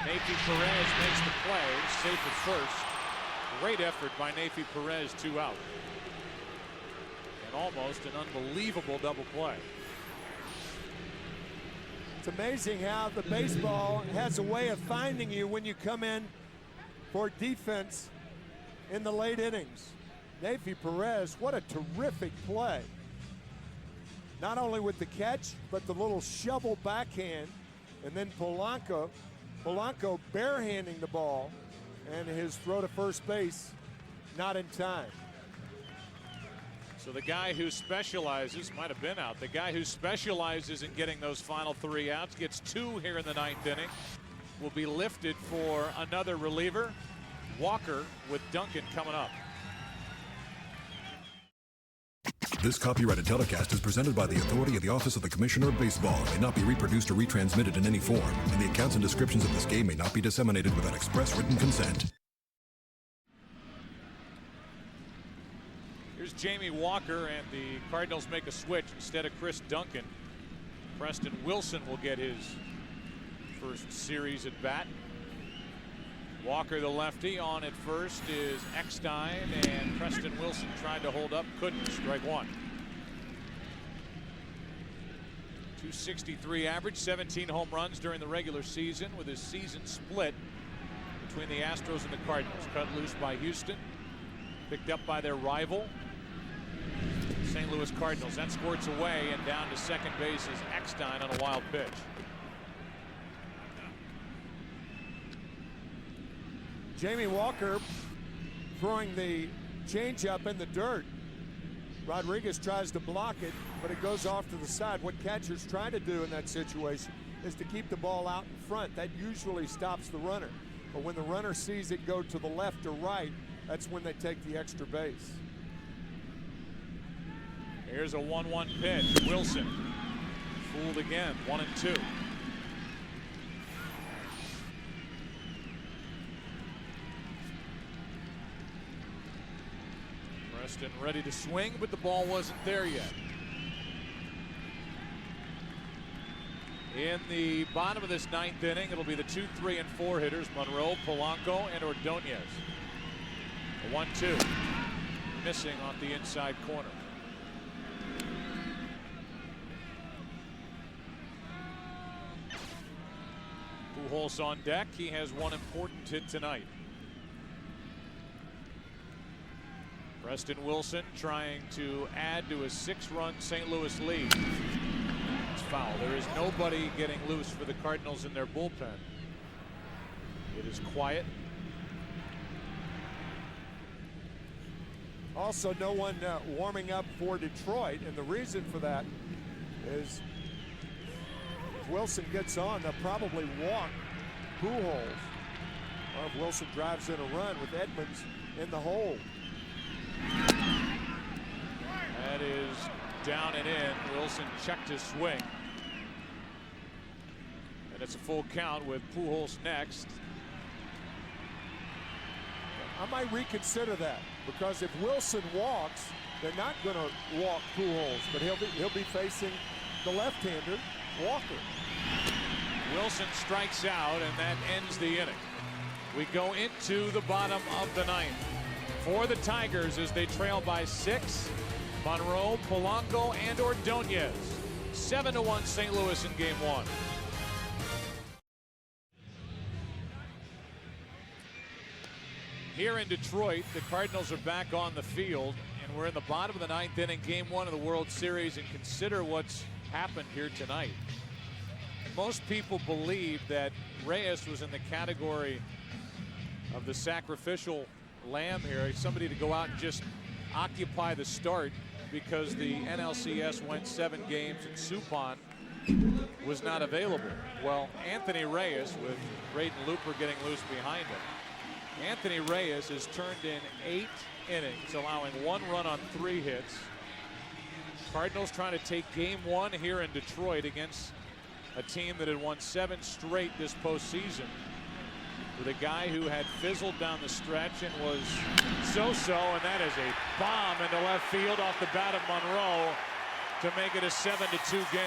Neifi Perez makes the play, safe at first. Great effort by Neifi Perez, 2 out. And almost an unbelievable double play. It's amazing how the baseball has a way of finding you when you come in for defense in the late innings. Neifi Perez, what a terrific play. Not only with the catch, but the little shovel backhand, and then Polanco barehanding the ball, and his throw to first base not in time. So the guy who specializes, might have been out, the guy who specializes in getting those final 3 outs gets 2 here in the 9th inning. Will be lifted for another reliever. Walker with Duncan coming up. This copyrighted telecast is presented by the authority of the Office of the Commissioner of Baseball and may not be reproduced or retransmitted in any form, and the accounts and descriptions of this game may not be disseminated without express written consent. Here's Jamie Walker, and the Cardinals make a switch. Instead of Chris Duncan, Preston Wilson will get his first series at bat. Walker, the lefty, on at first is Eckstein, and Preston Wilson tried to hold up, couldn't. Strike 1. 263 average, 17 home runs during the regular season, with his season split between the Astros and the Cardinals. Cut loose by Houston, picked up by their rival, St. Louis Cardinals. That squirts away, and down to second base is Eckstein on a wild pitch. Jamie Walker throwing the changeup in the dirt. Rodriguez tries to block it, but it goes off to the side. What catchers try to do in that situation is to keep the ball out in front. That usually stops the runner. But when the runner sees it go to the left or right, that's when they take the extra base. Here's a 1-1 pitch. Wilson fooled again. 1-2. Preston ready to swing, but the ball wasn't there yet. In the bottom of this 9th inning, it'll be the 2, 3, and 4 hitters: Monroe, Polanco, and Ordonez. A 1-2, missing off the inside corner. Pujols on deck. He has one important hit tonight. Preston Wilson trying to add to a 6-run St. Louis lead. It's foul. There is nobody getting loose for the Cardinals in their bullpen. It is quiet. Also, no one warming up for Detroit, and the reason for that is if Wilson gets on, they'll probably walk Pujols. Or if Wilson drives in a run with Edmonds in the hole. That is down and in. Wilson checked his swing. And it's a full count with Pujols next. I might reconsider that, because if Wilson walks, they're not going to walk Pujols, but he'll be facing the left-hander, Walker. Wilson strikes out, and that ends the inning. We go into the bottom of the ninth. For the Tigers as they trail by 6, Monroe, Polanco, and Ordonez. 7-1 St. Louis in game 1. Here in Detroit, the Cardinals are back on the field, and we're in the bottom of the 9th inning, game 1 of the World Series, and consider what's happened here tonight. Most people believe that Reyes was in the category of the sacrificial lamb here, somebody to go out and just occupy the start because the NLCS went 7 games and Suppan was not available. Well, Anthony Reyes, with Braden Looper getting loose behind him, Anthony Reyes has turned in 8 innings, allowing 1 run on 3 hits. Cardinals trying to take game 1 here in Detroit against a team that had won 7 straight this postseason, with a guy who had fizzled down the stretch and was so-so, and that is a bomb into left field off the bat of Monroe to make it a 7-2 game.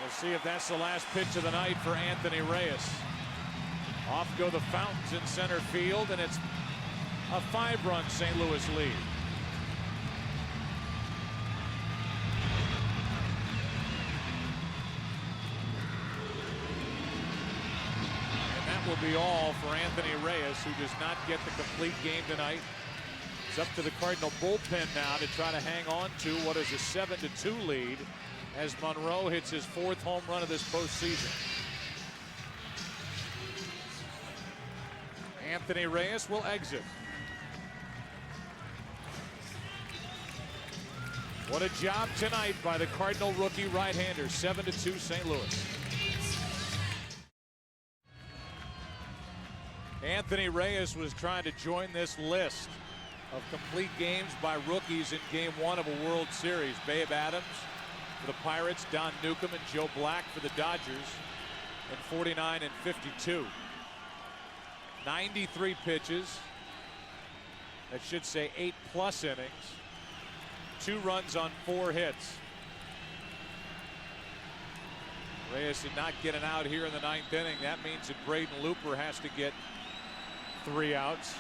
We'll see if that's the last pitch of the night for Anthony Reyes. Off go the fountains in center field, and it's a 5-run St. Louis lead. And that will be all for Anthony Reyes, who does not get the complete game tonight. It's up to the Cardinal bullpen now to try to hang on to what is a 7-2 lead as Monroe hits his 4th home run of this postseason. Anthony Reyes will exit. What a job tonight by the Cardinal rookie right-hander. 7-2 St. Louis. Anthony Reyes was trying to join this list of complete games by rookies in game 1 of a World Series. Babe Adams for the Pirates, Don Newcomb and Joe Black for the Dodgers in 49 and 52. 93 pitches. That should say 8+ innings. 2 runs on 4 hits. Reyes did not get an out here in the 9th inning. That means that Braden Looper has to get 3 outs.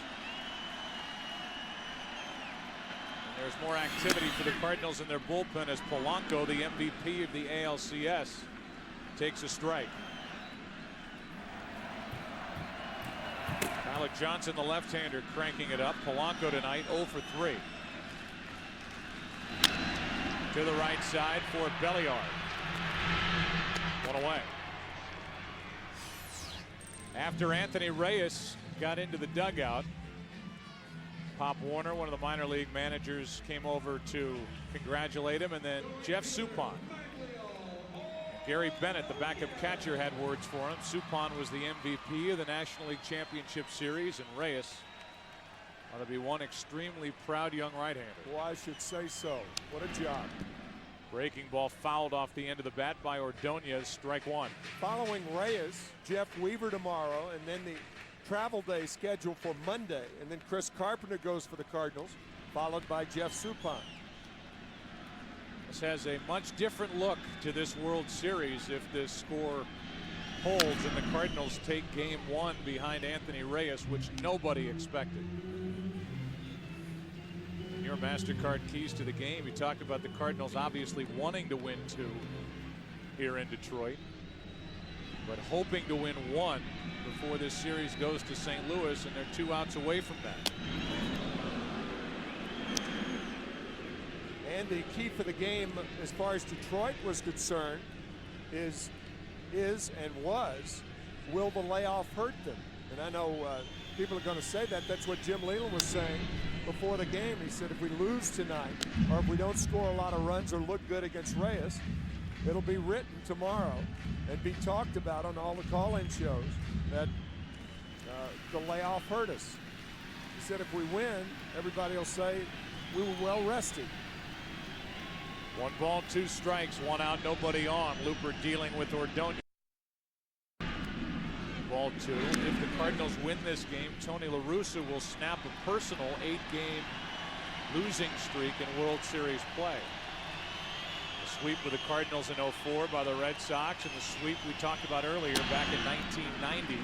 And there's more activity for the Cardinals in their bullpen as Polanco, the MVP of the ALCS, takes a strike. Tyler Johnson, the left-hander, cranking it up. Polanco tonight 0 for 3. To the right side for Belliard. 1 away. After Anthony Reyes got into the dugout, Pop Warner, one of the minor league managers, came over to congratulate him, and then Jeff Suppan. Gary Bennett, the backup catcher, had words for him. Suppan was the MVP of the National League Championship Series, and Reyes ought to be one extremely proud young right-hander. Well, I should say so. What a job. Breaking ball fouled off the end of the bat by Ordonez. Strike 1. Following Reyes, Jeff Weaver tomorrow, and then the travel day scheduled for Monday. And then Chris Carpenter goes for the Cardinals, followed by Jeff Suppan. This has a much different look to this World Series if this score holds and the Cardinals take game 1 behind Anthony Reyes, which nobody expected. In your MasterCard keys to the game, you talked about the Cardinals obviously wanting to win 2 here in Detroit, but hoping to win 1 before this series goes to St. Louis, and they're 2 outs away from that. And the key for the game as far as Detroit was concerned is and was, will the layoff hurt them? And I know people are going to say that. That's what Jim Leyland was saying before the game. He said if we lose tonight, or if we don't score a lot of runs or look good against Reyes, it'll be written tomorrow and be talked about on all the call-in shows that the layoff hurt us. He said if we win, everybody will say we were well rested. 1 ball, 2 strikes, 1 out, nobody on. Looper dealing with Ordonez. Ball 2. If the Cardinals win this game, Tony La Russa will snap a personal 8-game losing streak in World Series play. The sweep with the Cardinals in '04 by the Red Sox, and the sweep we talked about earlier back in 1990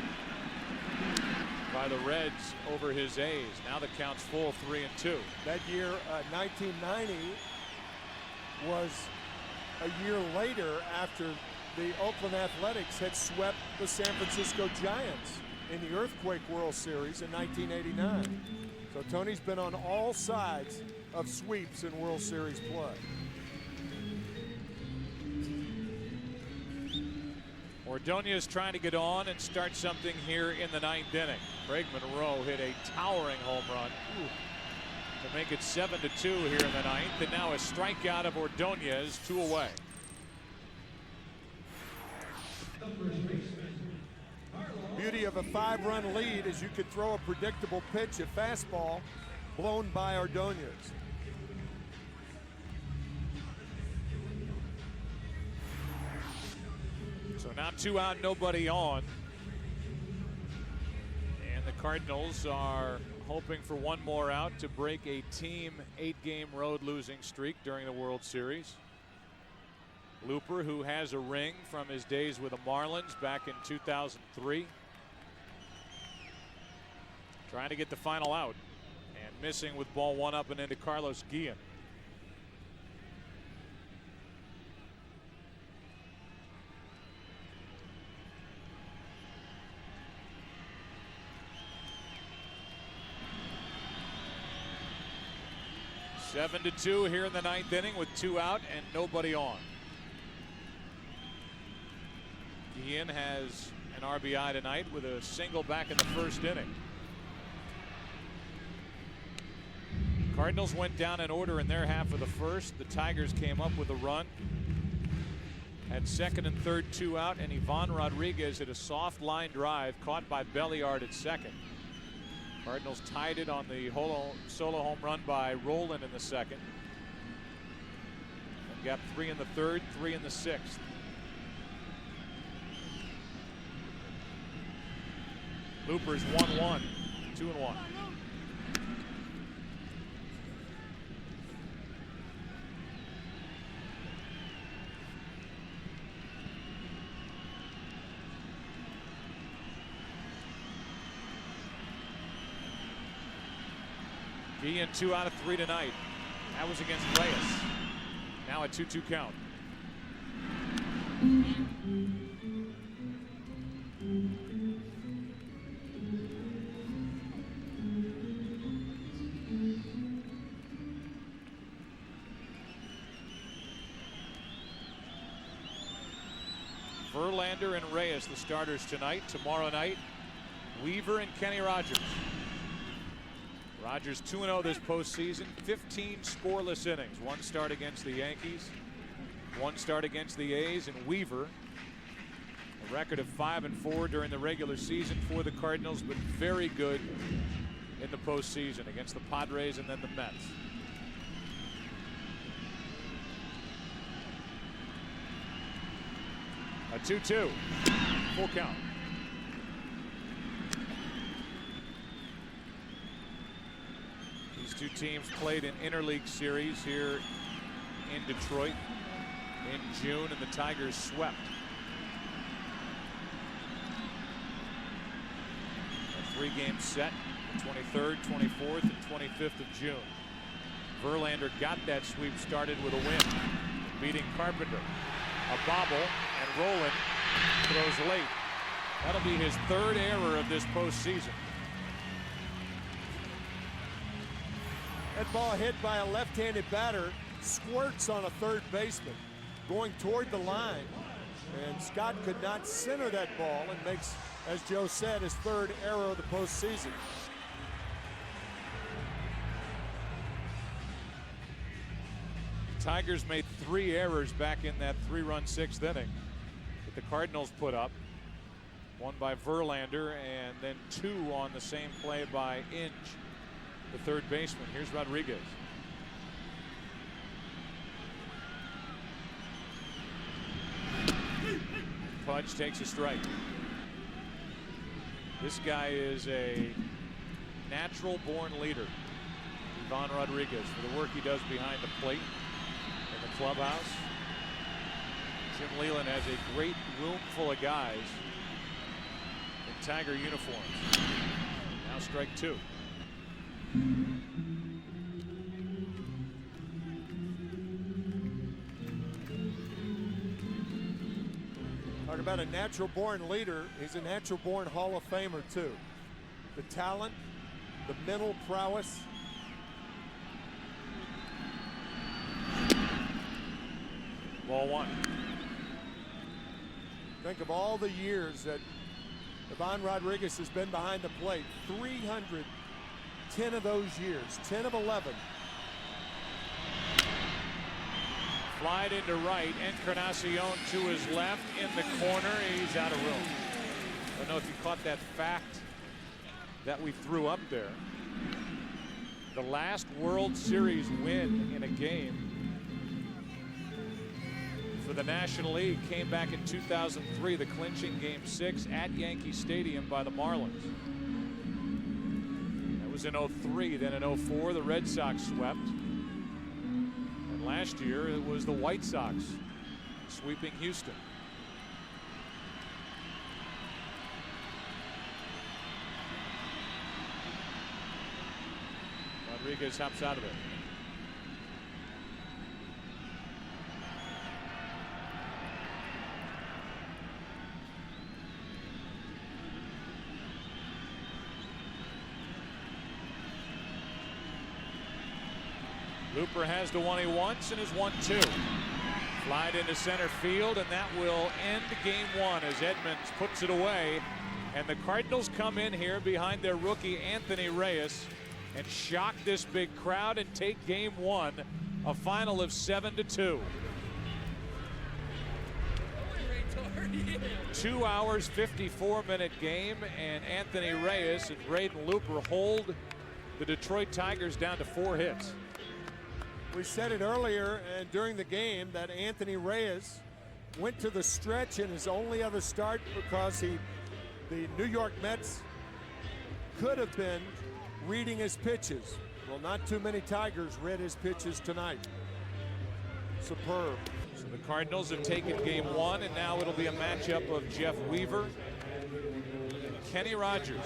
by the Reds over his A's. Now the count's full, 3-2. That year, 1990, was a year later after the Oakland Athletics had swept the San Francisco Giants in the Earthquake World Series in 1989. So Tony's been on all sides of sweeps in World Series play. Ordonez trying to get on and start something here in the 9th inning. Craig Monroe hit a towering home run to make it 7-2 here in the 9th, and now a strikeout of Ordonez, 2 away. Beauty of a 5-run lead is you could throw a predictable pitch, a fastball, blown by Ordonez. So now 2 out, nobody on. And the Cardinals are hoping for one more out to break a team 8-game road losing streak during the World Series. Looper, who has a ring from his days with the Marlins back in 2003. Trying to get the final out and missing with ball 1 up and into Carlos Guillen. Seven to 2 here in the 9th inning with 2 out and nobody on. Guillen has an RBI tonight with a single back in the 1st inning. Cardinals went down in order in their half of the 1st. The Tigers came up with a run. Had 2nd and 3rd 2 out, and Ivan Rodriguez hit a soft line drive caught by Belliard at 2nd. Cardinals tied it on the solo home run by Rolen in the 2nd. And got 3 in the 3rd, 3 in the 6th. Looper's 1-1, 2-1. Guillen 2 out of 3 tonight. That was against Reyes. Now a 2-2 count. Verlander and Reyes, the starters tonight. Tomorrow night, Weaver and Kenny Rogers. Rogers 2-0 this postseason, 15 scoreless innings. 1 start against the Yankees, 1 start against the A's, and Weaver, a record of 5-4 during the regular season for the Cardinals, but very good in the postseason against the Padres and then the Mets. A 2-2, full count. These two teams played an interleague series here in Detroit in June, and the Tigers swept. A 3-game set, the 23rd, 24th, and 25th of June. Verlander got that sweep started with a win, beating Carpenter. A bobble, and Rolen throws late. That'll be his 3rd error of this postseason. That ball hit by a left-handed batter, squirts on a 3rd baseman, going toward the line. And Scott could not center that ball and makes, as Joe said, his 3rd error of the postseason. Tigers made 3 errors back in that 3-run 6th inning that the Cardinals put up. 1 by Verlander and then 2 on the same play by Inge, the 3rd baseman. Here's Rodriguez. Pudge takes a strike. This guy is a natural born leader, Ivan Rodriguez, for the work he does behind the plate in the clubhouse. Jim Leyland has a great room full of guys in Tiger uniforms. Now strike two. Talk about a natural-born leader. He's a natural-born Hall of Famer, too. The talent, the mental prowess. Ball one. Think of all the years that Ivan Rodriguez has been behind the plate. 310 of those years, 10 of 11. Flied into right. Encarnacion to his left in the corner. He's out of room. I don't know if you caught that fact that we threw up there. The last World Series win in a game for the National League came back in 2003, the clinching Game 6 at Yankee Stadium by the Marlins. That was in 03. Then in 04, the Red Sox swept. And last year, it was the White Sox sweeping Houston. Rodriguez hops out of it. Looper has the one he wants and is 1-2. Flied into center field, and that will end game one as Edmonds puts it away. And the Cardinals come in here behind their rookie Anthony Reyes and shock this big crowd and take game one, a final of 7-2. 2 hours, 54-minute game, and Anthony Reyes and Braden Looper hold the Detroit Tigers down to 4 hits. We said it earlier and during the game that Anthony Reyes went to the stretch in his only other start because the New York Mets could have been reading his pitches. Well, not too many Tigers read his pitches tonight. Superb. So the Cardinals have taken game one, and now it'll be a matchup of Jeff Weaver and Kenny Rogers.